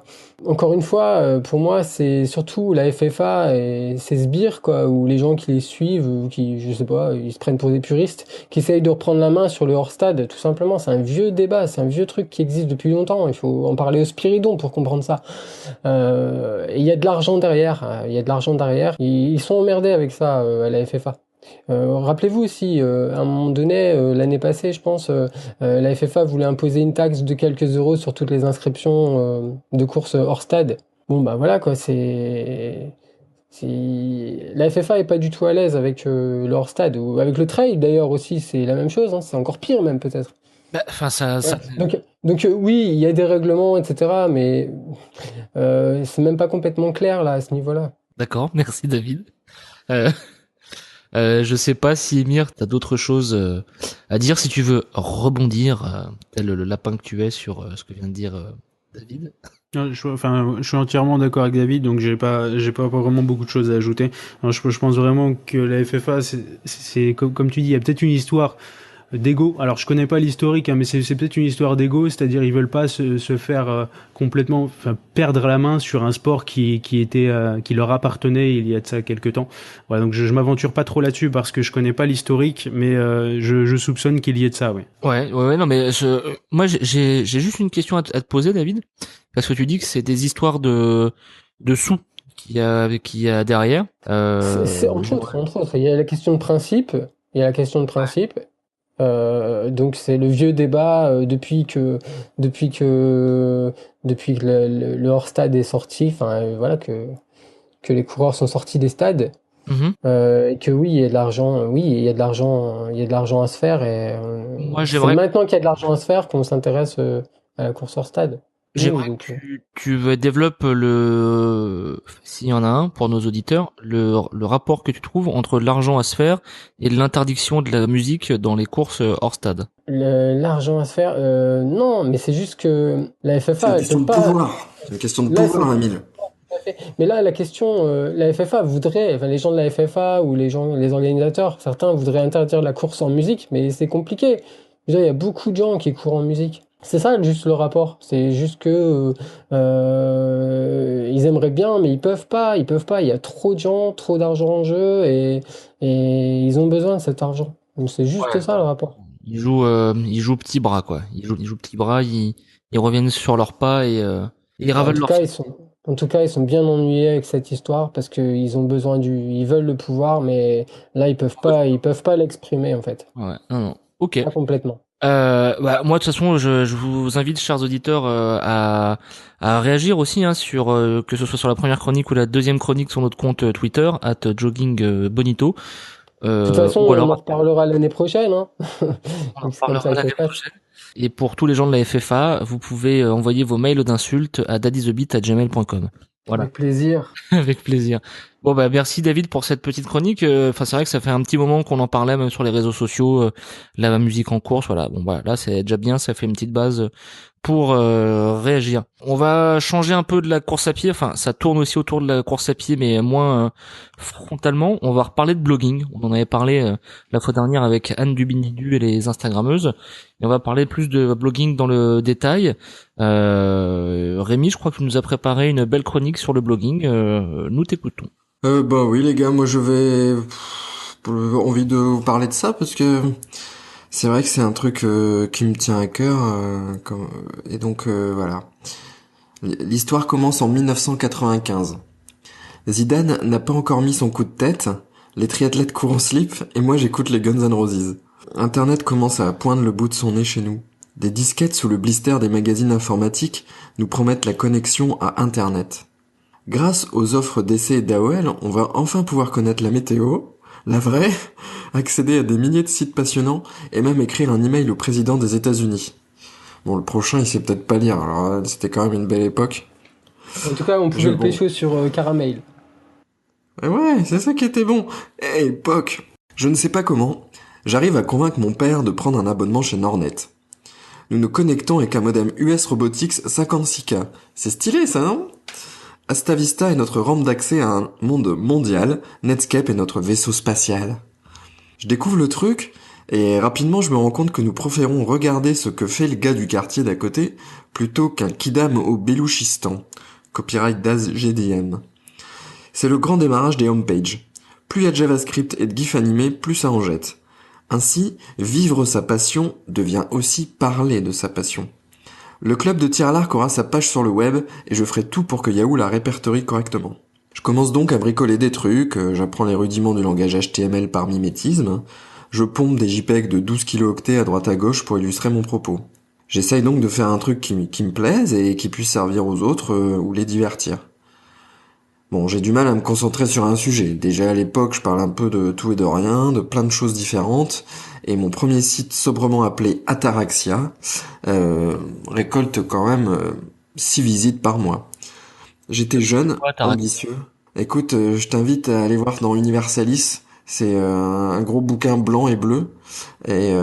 Encore une fois, pour moi, c'est surtout la FFA et ces sbires, quoi, ou les gens qui les suivent, ou qui, je sais pas, ils se prennent pour des puristes, qui essayent de reprendre la main sur le hors-stade, tout simplement. C'est un vieux débat, c'est un vieux truc qui existe depuis longtemps. Il faut en parler au Spiridon pour comprendre ça. Et il y a de l'argent derrière. Ils sont emmerdés avec ça, à la FFA. Rappelez-vous aussi, à un moment donné, l'année passée, je pense, la FFA voulait imposer une taxe de quelques euros sur toutes les inscriptions de courses hors stade. Bon, bah voilà, quoi, la FFA est pas du tout à l'aise avec le hors stade, ou avec le trail d'ailleurs aussi, c'est la même chose, c'est encore pire même peut-être. Enfin, Donc oui, il y a des règlements, etc., mais c'est même pas complètement clair là à ce niveau-là. D'accord, merci David. Je sais pas si Émir, t'as d'autres choses à dire, si tu veux rebondir, tel le lapin que tu es sur ce que vient de dire David. Je suis entièrement d'accord avec David, donc j'ai pas vraiment beaucoup de choses à ajouter. Alors, je pense vraiment que la FFA, c'est comme tu dis, il y a peut-être une histoire d'ego. Alors je connais pas l'historique, hein, mais c'est peut-être une histoire d'ego, c'est-à-dire ils veulent pas se faire complètement, enfin perdre la main sur un sport qui leur appartenait il y a de ça quelques temps. Voilà, donc je m'aventure pas trop là-dessus parce que je connais pas l'historique, mais je soupçonne qu'il y ait de ça, oui. Ouais, non, mais moi, j'ai juste une question à te poser, David, parce que tu dis que c'est des histoires de sous qu'il y a derrière. C'est entre autres. Il y a la question de principe. Donc c'est le vieux débat depuis que le hors-stade est sorti, enfin voilà que les coureurs sont sortis des stades. Et que oui, il y a de l'argent, il y a de l'argent à se faire et Moi, c'est maintenant qu'il y a de l'argent à se faire qu'on s'intéresse à la course hors stade. J'aimerais que tu développes s'il y en a un pour nos auditeurs, le rapport que tu trouves entre l'argent à se faire et l'interdiction de la musique dans les courses hors stade. L'argent à se faire, non, mais c'est juste que la FFA, c'est une question de pouvoir. C'est une question de pouvoir, Emile. Mais là, la question, la FFA voudrait, enfin les gens de la FFA ou les organisateurs, certains voudraient interdire la course en musique, mais c'est compliqué. Déjà, il y a beaucoup de gens qui courent en musique. C'est ça juste le rapport. C'est juste que ils aimeraient bien, mais ils peuvent pas. Il y a trop de gens, trop d'argent en jeu, et ils ont besoin de cet argent. Donc c'est juste ça le rapport. Ils jouent petit bras, quoi. Ils jouent petit bras. Ils reviennent sur leurs pas et ils ravalent leur. En tout cas, ils sont bien ennuyés avec cette histoire parce qu'ils ont besoin ils veulent le pouvoir, mais là ils peuvent pas l'exprimer en fait. Ouais, non, ok. Pas complètement. Moi de toute façon, je vous invite, chers auditeurs, à réagir aussi sur que ce soit sur la première chronique ou la deuxième chronique sur notre compte Twitter @joggingbonito. De toute façon, on en reparlera l'année prochaine. Hein. On en reparlera l'année prochaine. Et pour tous les gens de la FFA, vous pouvez envoyer vos mails d'insultes à daddythebit@gmail.com. Voilà. Avec plaisir. Avec plaisir. Bon merci David pour cette petite chronique. Enfin c'est vrai que ça fait un petit moment qu'on en parlait même sur les réseaux sociaux, la musique en course, voilà. Bon là c'est déjà bien, ça fait une petite base pour réagir. On va changer un peu de la course à pied, enfin ça tourne aussi autour de la course à pied mais moins frontalement. On va reparler de blogging. On en avait parlé la fois dernière avec Anne Dubinidu et les Instagrammeuses. Et on va parler plus de blogging dans le détail. Rémi, je crois que tu nous as préparé une belle chronique sur le blogging. Nous t'écoutons. Oui les gars, moi je vais envie de vous parler de ça parce que c'est vrai que c'est un truc qui me tient à cœur et donc voilà. L'histoire commence en 1995. Zidane n'a pas encore mis son coup de tête, les triathlètes courent en slip et moi j'écoute les Guns N' Roses. Internet commence à poindre le bout de son nez chez nous. Des disquettes sous le blister des magazines informatiques nous promettent la connexion à Internet. Grâce aux offres d'essais d'AOL, on va enfin pouvoir connaître la météo, la vraie, accéder à des milliers de sites passionnants et même écrire un email au président des États-Unis. Bon, le prochain, il sait peut-être pas lire, alors c'était quand même une belle époque. En tout cas, on pouvait le pécho sur Caramel. Ouais, c'est ça qui était bon. Époque. Je ne sais pas comment, j'arrive à convaincre mon père de prendre un abonnement chez Nornet. Nous nous connectons avec un modem US Robotics 56K. C'est stylé ça, non ? Astavista est notre rampe d'accès à un monde mondial, Netscape est notre vaisseau spatial. Je découvre le truc, et rapidement je me rends compte que nous préférons regarder ce que fait le gars du quartier d'à côté, plutôt qu'un kidam au Belouchistan. Copyright Daz GDM. C'est le grand démarrage des homepages. Plus il y a de JavaScript et de GIF animés, plus ça en jette. Ainsi, vivre sa passion devient aussi parler de sa passion. Le club de tir à l'arc aura sa page sur le web et je ferai tout pour que Yahoo la répertorie correctement. Je commence donc à bricoler des trucs, j'apprends les rudiments du langage HTML par mimétisme, je pompe des JPEG de 12 kilooctets à droite à gauche pour illustrer mon propos. J'essaye donc de faire un truc qui me plaise et qui puisse servir aux autres ou les divertir. Bon, j'ai du mal à me concentrer sur un sujet. Déjà à l'époque, je parle un peu de tout et de rien, de plein de choses différentes, et mon premier site sobrement appelé Ataraxia récolte quand même 6 visites par mois. J'étais jeune, ambitieux. Écoute, je t'invite à aller voir dans Universalis, c'est un gros bouquin blanc et bleu, et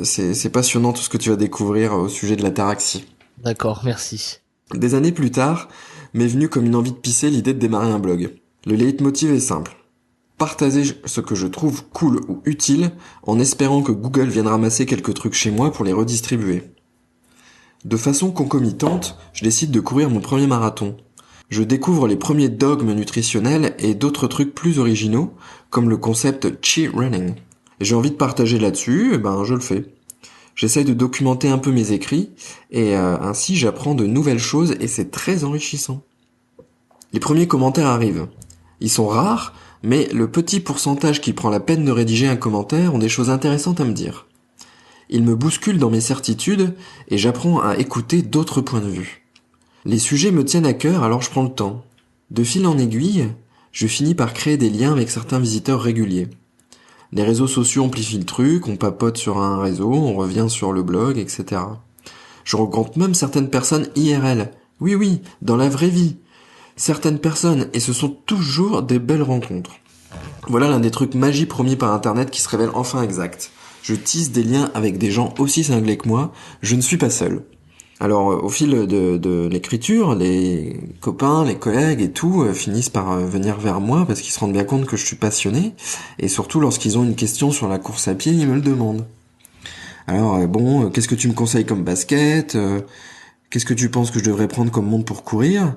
c'est passionnant tout ce que tu vas découvrir au sujet de l'ataraxie. D'accord, merci. Des années plus tard, m'est venue comme une envie de pisser l'idée de démarrer un blog. Le leitmotiv est simple. Partager ce que je trouve cool ou utile en espérant que Google vienne ramasser quelques trucs chez moi pour les redistribuer. De façon concomitante, je décide de courir mon premier marathon. Je découvre les premiers dogmes nutritionnels et d'autres trucs plus originaux, comme le concept cheat running. Et j'ai envie de partager là-dessus, je le fais. J'essaye de documenter un peu mes écrits, et ainsi j'apprends de nouvelles choses et c'est très enrichissant. Les premiers commentaires arrivent. Ils sont rares, mais le petit pourcentage qui prend la peine de rédiger un commentaire ont des choses intéressantes à me dire. Ils me bousculent dans mes certitudes et j'apprends à écouter d'autres points de vue. Les sujets me tiennent à cœur, alors je prends le temps. De fil en aiguille, je finis par créer des liens avec certains visiteurs réguliers. Les réseaux sociaux amplifient le truc, on papote sur un réseau, on revient sur le blog, etc. Je rencontre même certaines personnes IRL. Oui, dans la vraie vie. Certaines personnes, et ce sont toujours des belles rencontres. Voilà l'un des trucs magie promis par Internet qui se révèle enfin exact. Je tisse des liens avec des gens aussi cinglés que moi, je ne suis pas seul. Alors au fil de l'écriture, les copains, les collègues et tout finissent par venir vers moi parce qu'ils se rendent bien compte que je suis passionné, et surtout lorsqu'ils ont une question sur la course à pied, ils me le demandent. Alors qu'est-ce que tu me conseilles comme basket, qu'est-ce que tu penses que je devrais prendre comme montre pour courir?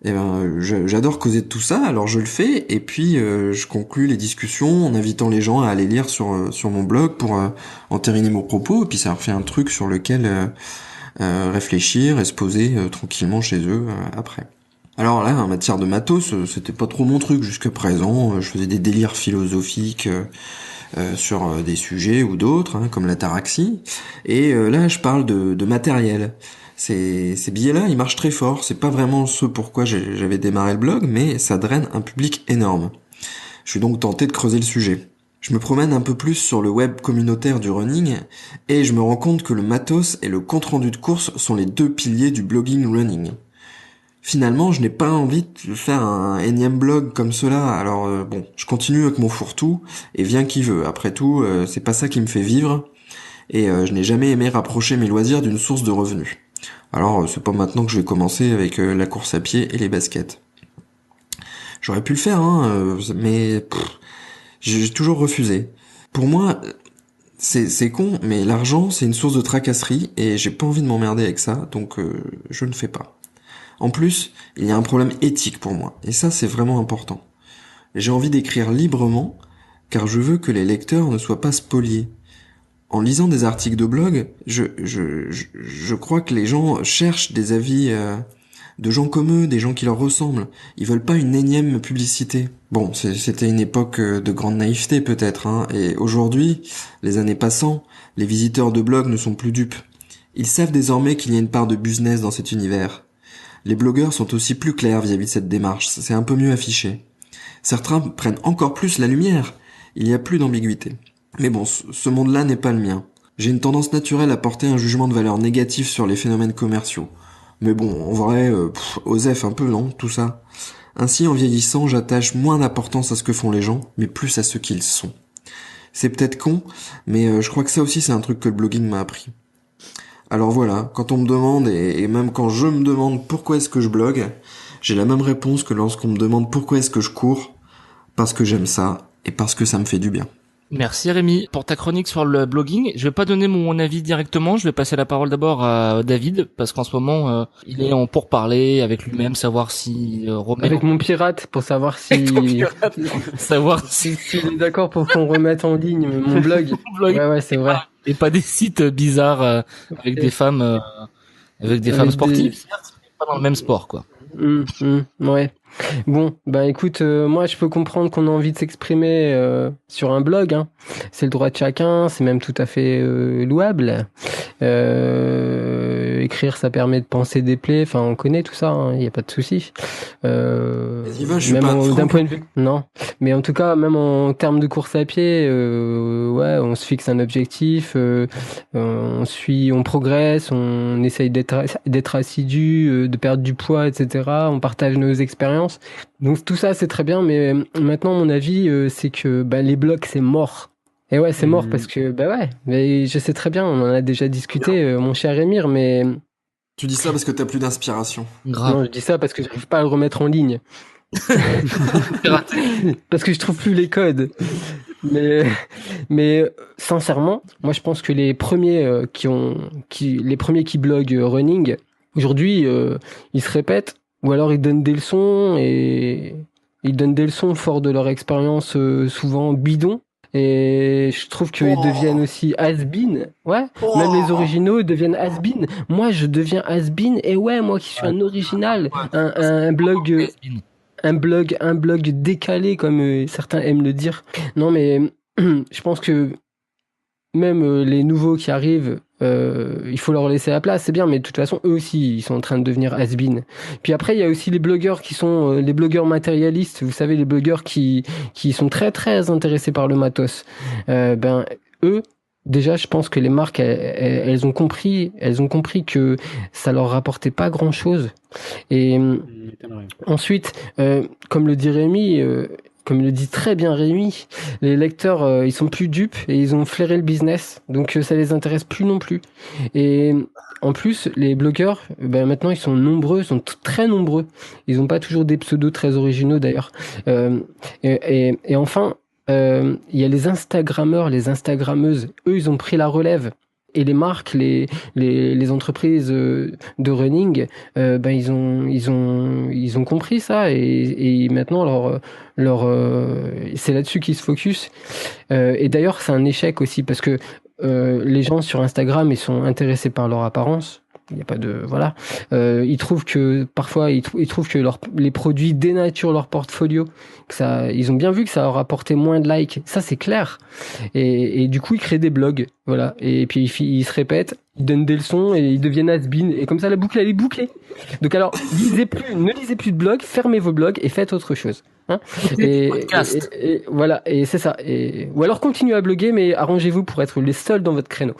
J'adore causer de tout ça, alors je le fais, et puis je conclus les discussions en invitant les gens à aller lire sur mon blog pour entériner mon propos, et puis ça leur fait un truc sur lequel réfléchir et se poser tranquillement chez eux après. Alors là, en matière de matos, c'était pas trop mon truc jusqu'à présent. Je faisais des délires philosophiques sur des sujets ou d'autres, comme l'ataraxie, et là je parle de matériel. Ces billets-là, ils marchent très fort. C'est pas vraiment ce pourquoi j'avais démarré le blog, mais ça draine un public énorme. Je suis donc tenté de creuser le sujet. Je me promène un peu plus sur le web communautaire du running, et je me rends compte que le matos et le compte-rendu de course sont les deux piliers du blogging running. Finalement, je n'ai pas envie de faire un énième blog comme cela, alors je continue avec mon fourre-tout, et vient qui veut. Après tout, c'est pas ça qui me fait vivre, et je n'ai jamais aimé rapprocher mes loisirs d'une source de revenus. Alors, c'est pas maintenant que je vais commencer avec la course à pied et les baskets. J'aurais pu le faire, mais j'ai toujours refusé. Pour moi, c'est con, mais l'argent, c'est une source de tracasserie, et j'ai pas envie de m'emmerder avec ça, donc je ne fais pas. En plus, il y a un problème éthique pour moi, et ça, c'est vraiment important. J'ai envie d'écrire librement, car je veux que les lecteurs ne soient pas spoliés. En lisant des articles de blog, je crois que les gens cherchent des avis de gens comme eux, des gens qui leur ressemblent. Ils veulent pas une énième publicité. Bon, c'était une époque de grande naïveté peut-être, et aujourd'hui, les années passant, les visiteurs de blog ne sont plus dupes. Ils savent désormais qu'il y a une part de business dans cet univers. Les blogueurs sont aussi plus clairs vis-à-vis de cette démarche, c'est un peu mieux affiché. Certains prennent encore plus la lumière, il n'y a plus d'ambiguïté. Mais bon, ce monde-là n'est pas le mien. J'ai une tendance naturelle à porter un jugement de valeur négatif sur les phénomènes commerciaux. Mais bon, en vrai, osef un peu, non, tout ça. Ainsi, en vieillissant, j'attache moins d'importance à ce que font les gens, mais plus à ce qu'ils sont. C'est peut-être con, mais je crois que ça aussi c'est un truc que le blogging m'a appris. Alors voilà, quand on me demande, et même quand je me demande pourquoi est-ce que je blogue, j'ai la même réponse que lorsqu'on me demande pourquoi est-ce que je cours, parce que j'aime ça, et parce que ça me fait du bien. Merci Rémi pour ta chronique sur le blogging. Je vais pas donner mon avis directement, je vais passer la parole d'abord à David parce qu'en ce moment il est en pourparlers avec lui-même, savoir si remet avec mon pirate pour savoir si savoir si il est d'accord pour qu'on remette en ligne mon blog. Ouais, c'est vrai. Et pas des sites bizarres avec des femmes sportives, certes, mais pas dans le même sport quoi. Ouais. Bon, écoute, moi je peux comprendre qu'on a envie de s'exprimer sur un blog, c'est le droit de chacun, c'est même tout à fait louable. Écrire, ça permet de penser des plaies, enfin on connaît tout ça, il y a pas de souci. D'un point de vue, non. Mais en tout cas, même en termes de course à pied, on se fixe un objectif, on progresse, on essaye d'être assidu, de perdre du poids, etc. On partage nos expériences. Donc tout ça c'est très bien, mais maintenant mon avis c'est que les blogs c'est mort. Et ouais, c'est mort parce que mais je sais très bien, on en a déjà discuté, mon cher Émir, mais tu dis ça parce que t'as plus d'inspiration. Grave. Non, je dis ça parce que j'arrive pas à le remettre en ligne. Parce que je trouve plus les codes. Mais sincèrement, moi je pense que les premiers qui bloguent running aujourd'hui, ils se répètent ou alors ils donnent des leçons et ils donnent des leçons fort de leur expérience souvent bidon. Et je trouve qu'ils deviennent aussi has-been. Ouais, même les originaux deviennent has-been. Moi, je deviens has-been. Et ouais, moi qui suis un original, un blog décalé comme certains aiment le dire. Non, mais je pense que même les nouveaux qui arrivent, il faut leur laisser la place, c'est bien, mais de toute façon, eux aussi, ils sont en train de devenir has-been. Puis après, il y a aussi les blogueurs qui sont les blogueurs matérialistes, vous savez, les blogueurs qui sont très très intéressés par le matos. Ben eux, déjà, je pense que les marques, elles ont compris que ça leur rapportait pas grand-chose. Et ensuite, comme le dit Rémi, comme le dit très bien Rémi, les lecteurs, ils sont plus dupes et ils ont flairé le business, donc ça les intéresse plus non plus. Et en plus, les blogueurs, ben maintenant ils sont nombreux, ils sont très nombreux. Ils ont pas toujours des pseudos très originaux d'ailleurs. Et enfin, il y a les Instagrammeurs, les Instagrammeuses. Eux, ils ont pris la relève. Et les marques, les entreprises de running, ben ils ont compris ça et maintenant c'est là-dessus qu'ils se focus. Et d'ailleurs, c'est un échec aussi parce que les gens sur Instagram, ils sont intéressés par leur apparence. Il n'y a pas de voilà. Ils trouvent que parfois ils trouvent que les produits dénaturent leur portfolio. Que ça, ils ont bien vu que ça leur apportait moins de likes. Ça c'est clair. Et du coup ils créent des blogs, voilà. Et puis ils se répètent, ils donnent des leçons et ils deviennent has-been. Et comme ça la boucle elle est bouclée. Donc alors ne lisez plus de blogs, fermez vos blogs et faites autre chose. Hein et voilà. Et c'est ça. Ou alors continuez à bloguer, mais arrangez-vous pour être les seuls dans votre créneau.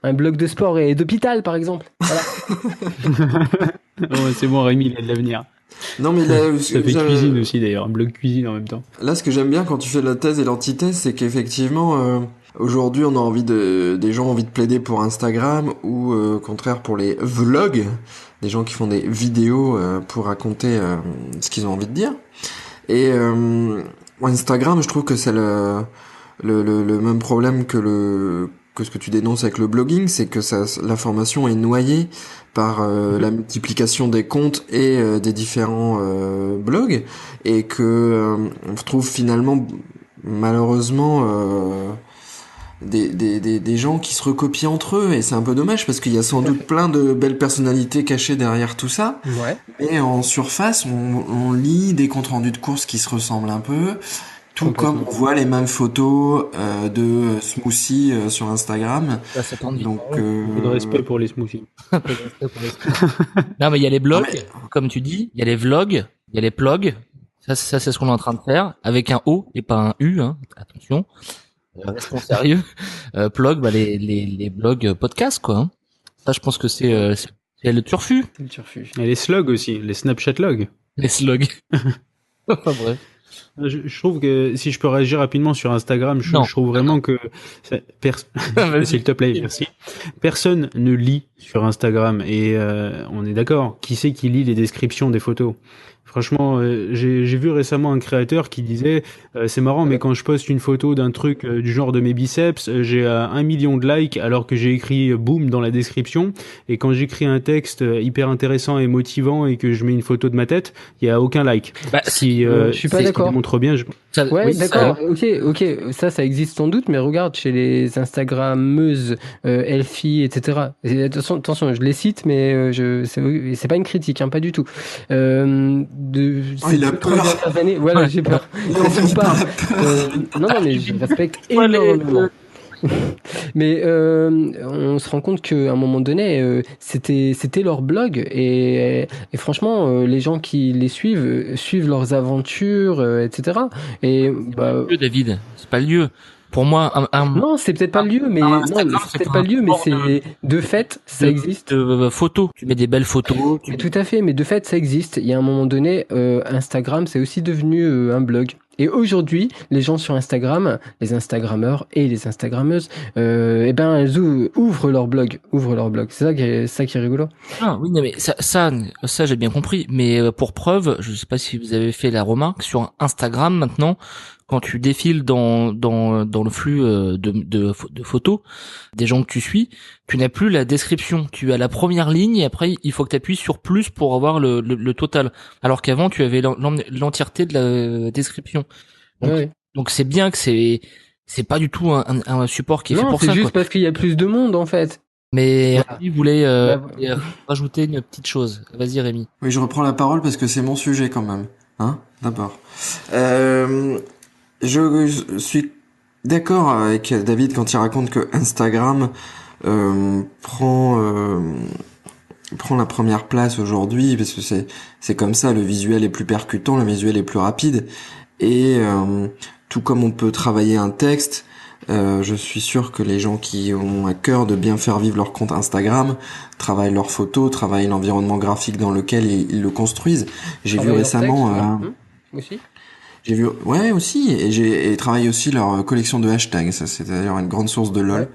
Un blog de sport et d'hôpital, par exemple. Voilà. Oh, c'est bon, Rémi, il a de l'avenir. Non, mais là, ça fait cuisine aussi, d'ailleurs. Un blog cuisine en même temps. Là, ce que j'aime bien quand tu fais la thèse et l'antithèse, c'est qu'effectivement, aujourd'hui, on a des gens ont envie de plaider pour Instagram ou, au contraire, pour les vlogs. Des gens qui font des vidéos pour raconter ce qu'ils ont envie de dire. Et Instagram, je trouve que c'est le même problème que ce que tu dénonces avec le blogging, c'est que l'information est noyée par la multiplication des comptes et des différents blogs, et que on trouve finalement malheureusement des gens qui se recopient entre eux, et c'est un peu dommage parce qu'il y a sans doute plein de belles personnalités cachées derrière tout ça. Ouais. Et en surface, on lit des comptes rendus de courses qui se ressemblent un peu. Tout comme on voit les mêmes photos de smoothies sur Instagram. Donc, peu de respect pour les smoothies. Non, mais il y a les blogs, comme tu dis, il y a les vlogs, il y a les plogs. Ça c'est ce qu'on est en train de faire, avec un O et pas un U, hein. Attention. Restons sérieux. Plog, bah les blogs podcast, quoi. Hein. Ça, je pense que c'est le turfu. Le turfu. Et les slugs aussi, les Snapchat logs. Les slugs. Enfin, bref. Je trouve que si je peux réagir rapidement sur Instagram, je trouve vraiment que s'il te plaît, merci. Personne ne lit sur Instagram et on est d'accord. Qui c'est qui lit les descriptions des photos? Franchement, j'ai vu récemment un créateur qui disait c'est marrant, mais quand je poste une photo d'un truc du genre de mes biceps, j'ai 1 million de likes alors que j'ai écrit boum dans la description. Et quand j'écris un texte hyper intéressant et motivant et que je mets une photo de ma tête, il y a aucun like. Bah, je suis pas d'accord. Ça montre bien. Ouais, oui, d'accord. Ok. Ça existe sans doute, mais regarde chez les Instagrammeuses, Elfie, etc. Et attention, je les cite, mais c'est pas une critique, hein, pas du tout. Il a peur. Années, voilà, j'ai peur. Non, mais je respecte énormément. Mais on se rend compte qu'à un moment donné, c'était leur blog et franchement, les gens qui les suivent leurs aventures, etc. Et David, c'est pas le lieu. Pour moi, Non, c'est peut-être pas le lieu, mais non, Instagram, c'est peut-être pas le lieu, mais c'est de fait, ça existe. Photos. Tu mets des belles photos. Mais tout à fait, mais de fait, ça existe. Il y a un moment donné, Instagram, c'est aussi devenu un blog. Et aujourd'hui, les gens sur Instagram, les Instagrammeurs et les Instagrammeuses, eh ben, elles ouvrent leur blog, C'est ça qui est rigolo. Ah oui, non, mais ça j'ai bien compris. Mais pour preuve, je sais pas si vous avez fait la remarque sur Instagram maintenant, quand tu défiles dans le flux de photos des gens que tu suis, tu n'as plus la description. Tu as la première ligne et après il faut que tu appuies sur plus pour avoir le total. Alors qu'avant tu avais l'entièreté de la description. Donc, Ouais. donc c'est bien que c'est pas du tout un support qui est fait Non, pour c'est ça, juste quoi. parce qu'il y a plus de monde, en fait. Mais Voilà. Rémi voulait Bah, rajouter une petite chose. Vas-y Rémi. Oui, je reprends la parole parce que c'est mon sujet quand même. Hein? D'abord. Je suis d'accord avec David quand il raconte que Instagram prend la première place aujourd'hui parce que c'est comme ça, le visuel est plus percutant, le visuel est plus rapide et tout comme on peut travailler un texte, je suis sûr que les gens qui ont à cœur de bien faire vivre leur compte Instagram travaillent leurs photos, travaillent l'environnement graphique dans lequel ils le construisent. J'ai vu travailler leur récemment texte, aussi. j'ai vu, ouais, aussi, et travaillent aussi leur collection de hashtags. Ça, c'est d'ailleurs une grande source de LOL. Ouais.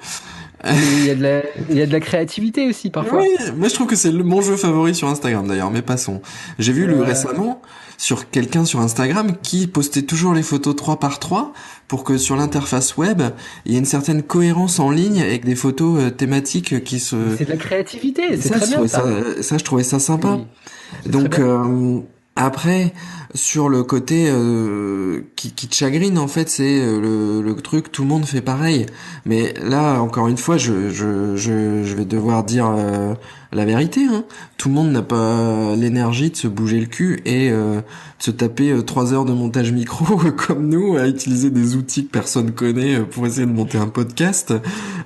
Mais il y a de la créativité aussi, parfois. Ouais, moi je trouve que c'est mon jeu favori sur Instagram d'ailleurs, mais passons. J'ai vu récemment sur quelqu'un sur Instagram qui postait toujours les photos 3 par 3 pour que sur l'interface web, il y ait une certaine cohérence en ligne avec des photos thématiques qui se... C'est de la créativité, c'est ça, très bien, ça. Ça, je trouvais ça sympa. Oui, c'est Donc, très bien. après, sur le côté qui te chagrine, en fait, c'est le truc, tout le monde fait pareil. Mais là, encore une fois, je vais devoir dire la vérité. Hein. Tout le monde n'a pas l'énergie de se bouger le cul et de se taper 3 heures de montage micro comme nous, à utiliser des outils que personne connaît pour essayer de monter un podcast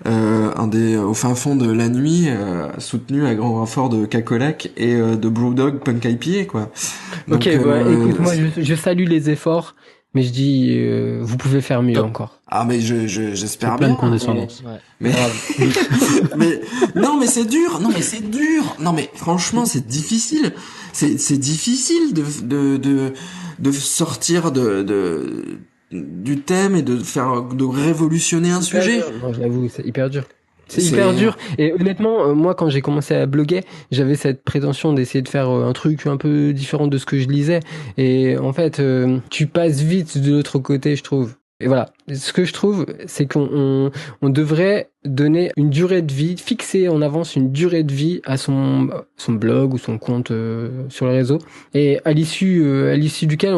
au fin fond de la nuit, soutenu à grand renfort de Cacolac et de Brewdog Punk IPA, quoi. Donc, Ok, bah, écoute, moi, je salue les efforts, mais je dis, vous pouvez faire mieux Top. encore. Ah, mais j'espère C'est plein bien. de condescendance. Ouais. Mais, mais, non, mais c'est dur. Non, mais c'est dur. Non, mais franchement, c'est difficile. C'est difficile de sortir du thème et de révolutionner un sujet. Non, j'avoue, c'est hyper dur. C'est hyper dur. Et honnêtement, moi, quand j'ai commencé à bloguer, j'avais cette prétention d'essayer de faire un truc un peu différent de ce que je lisais. Et en fait, tu passes vite de l'autre côté, je trouve. Et voilà. Ce que je trouve, c'est qu'on devrait donner une durée de vie, fixer en avance une durée de vie à son blog ou son compte sur les réseaux. Et à l'issue duquel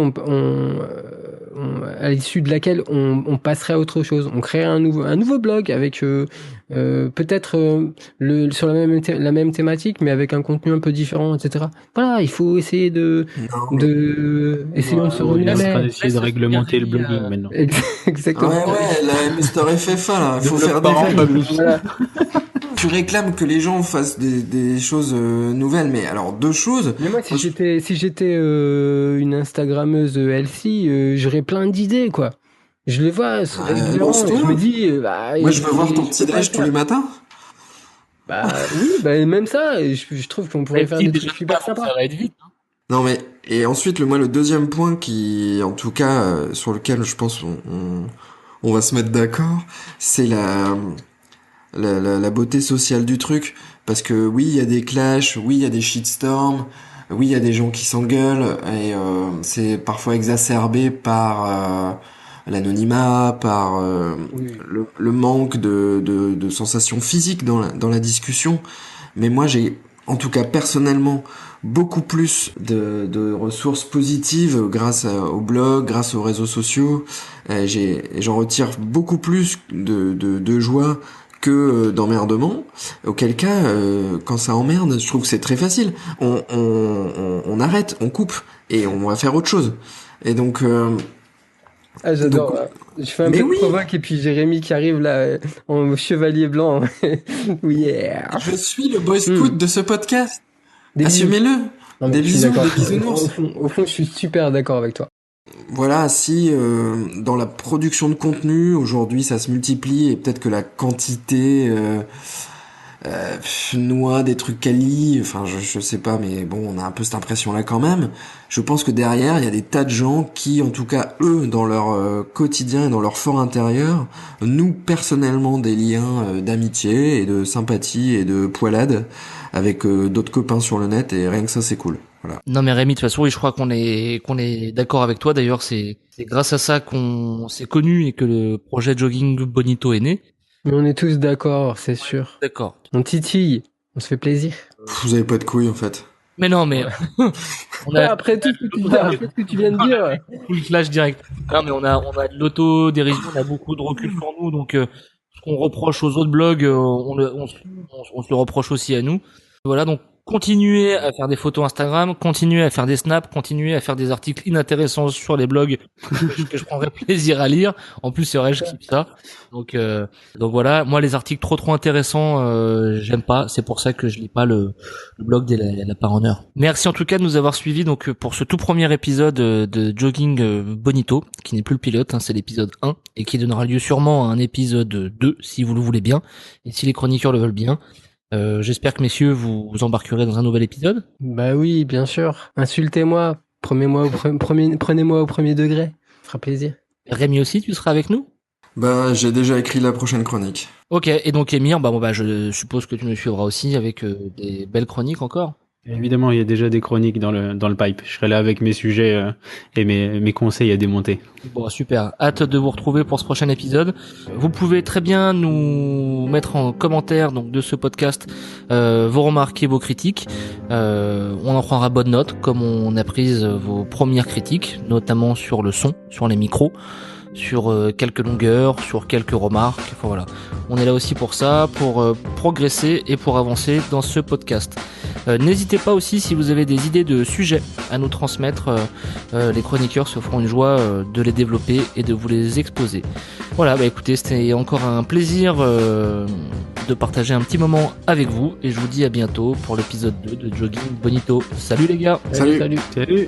à l'issue de laquelle on passerait à autre chose. On créerait un nouveau blog avec peut-être sur la même thématique, mais avec un contenu un peu différent, etc. Voilà, il faut essayer essayons de se Il renouveler. va essayer de réglementer le blogging maintenant. Exactement. Ouais, la Mister FFA, là. Faut faire des règles. Tu réclames que les gens fassent des choses nouvelles, mais alors 2 choses. Mais moi, si j'étais une Instagrammeuse healthy, j'aurais plein d'idées, quoi. Je les vois, régulièrement, lance-toi. je me dis, Moi, je veux voir ton petit déj tous les matins. Bah oui, bah même ça, je trouve qu'on pourrait faire des trucs super sympas. Ça va être vite. Non, mais et ensuite le deuxième point qui, en tout cas, sur lequel je pense on va se mettre d'accord, c'est la beauté sociale du truc. Parce que oui, il y a des clashs, oui, il y a des shitstorms, oui, il y a des gens qui s'engueulent, et c'est parfois exacerbé par l'anonymat, par le manque de sensations physiques dans la discussion. Mais moi, j'ai, en tout cas personnellement, beaucoup plus de ressources positives grâce au blog, grâce aux réseaux sociaux. J'en retire beaucoup plus de joie que d'emmerdement. Auquel cas, quand ça emmerde, je trouve que c'est très facile. On arrête, on coupe et on va faire autre chose. Et donc J'adore. donc, Je fais un mais peu de oui. provoque et puis Jérémy qui arrive là en chevalier blanc. Oui, yeah. je suis le boy scout de ce podcast. Des bisous. Assumez-le. Non, mais Des je suis bisous, d'accord. des bisounours. Au fond, je suis super d'accord avec toi. Voilà, si dans la production de contenu aujourd'hui ça se multiplie et peut-être que la quantité noie des trucs quali, enfin je sais pas, mais bon, on a un peu cette impression là quand même. Je pense que derrière il y a des tas de gens qui, en tout cas eux, dans leur quotidien et dans leur fort intérieur, nouent personnellement des liens d'amitié et de sympathie et de poilade avec d'autres copains sur le net, et rien que ça c'est cool. Voilà. Non mais Rémi, de toute façon, oui, je crois qu'on est d'accord avec toi. D'ailleurs, c'est grâce à ça qu'on s'est connus et que le projet Jogging Bonito est né. Mais on est tous d'accord, c'est sûr. D'accord. On titille, on se fait plaisir. Vous avez pas de couilles en fait. Mais non, mais après tout ce que tu viens de dire. Full flash direct. Non mais on a de l'autodérision, on a beaucoup de recul sur nous, donc ce qu'on reproche aux autres blogs, on se le reproche aussi à nous. Voilà, donc continuez à faire des photos Instagram, continuez à faire des snaps, continuez à faire des articles inintéressants sur les blogs que je prendrai plaisir à lire. En plus, c'est vrai, je kiffe ça. Donc voilà, moi les articles trop intéressants, j'aime pas. C'est pour ça que je lis pas le blog des lapins en heure. Merci en tout cas de nous avoir suivis donc pour ce tout premier épisode de Jogging Bonito, qui n'est plus le pilote, hein, c'est l'épisode 1 et qui donnera lieu sûrement à un épisode 2 si vous le voulez bien et si les chroniqueurs le veulent bien. J'espère que messieurs vous embarquerez dans un nouvel épisode. Bah oui, bien sûr. Insultez-moi, prenez-moi au premier degré. Ça fera plaisir. Rémi aussi, tu seras avec nous? Bah, j'ai déjà écrit la prochaine chronique. Ok, et donc Émir, je suppose que tu me suivras aussi avec des belles chroniques encore. Évidemment, il y a déjà des chroniques dans le pipe. Je serai là avec mes sujets et mes conseils à démonter. Bon, super. Hâte de vous retrouver pour ce prochain épisode. Vous pouvez très bien nous mettre en commentaire donc de ce podcast vos remarques et vos critiques. On en prendra bonne note, comme on a prise vos premières critiques, notamment sur le son, sur les micros, sur quelques longueurs, sur quelques remarques. Enfin voilà, on est là aussi pour ça, pour progresser et pour avancer dans ce podcast. N'hésitez pas aussi si vous avez des idées de sujets à nous transmettre. Les chroniqueurs se feront une joie de les développer et de vous les exposer. Voilà, écoutez, c'était encore un plaisir de partager un petit moment avec vous et je vous dis à bientôt pour l'épisode 2 de Jogging Bonito. Salut les gars. Salut. Salut.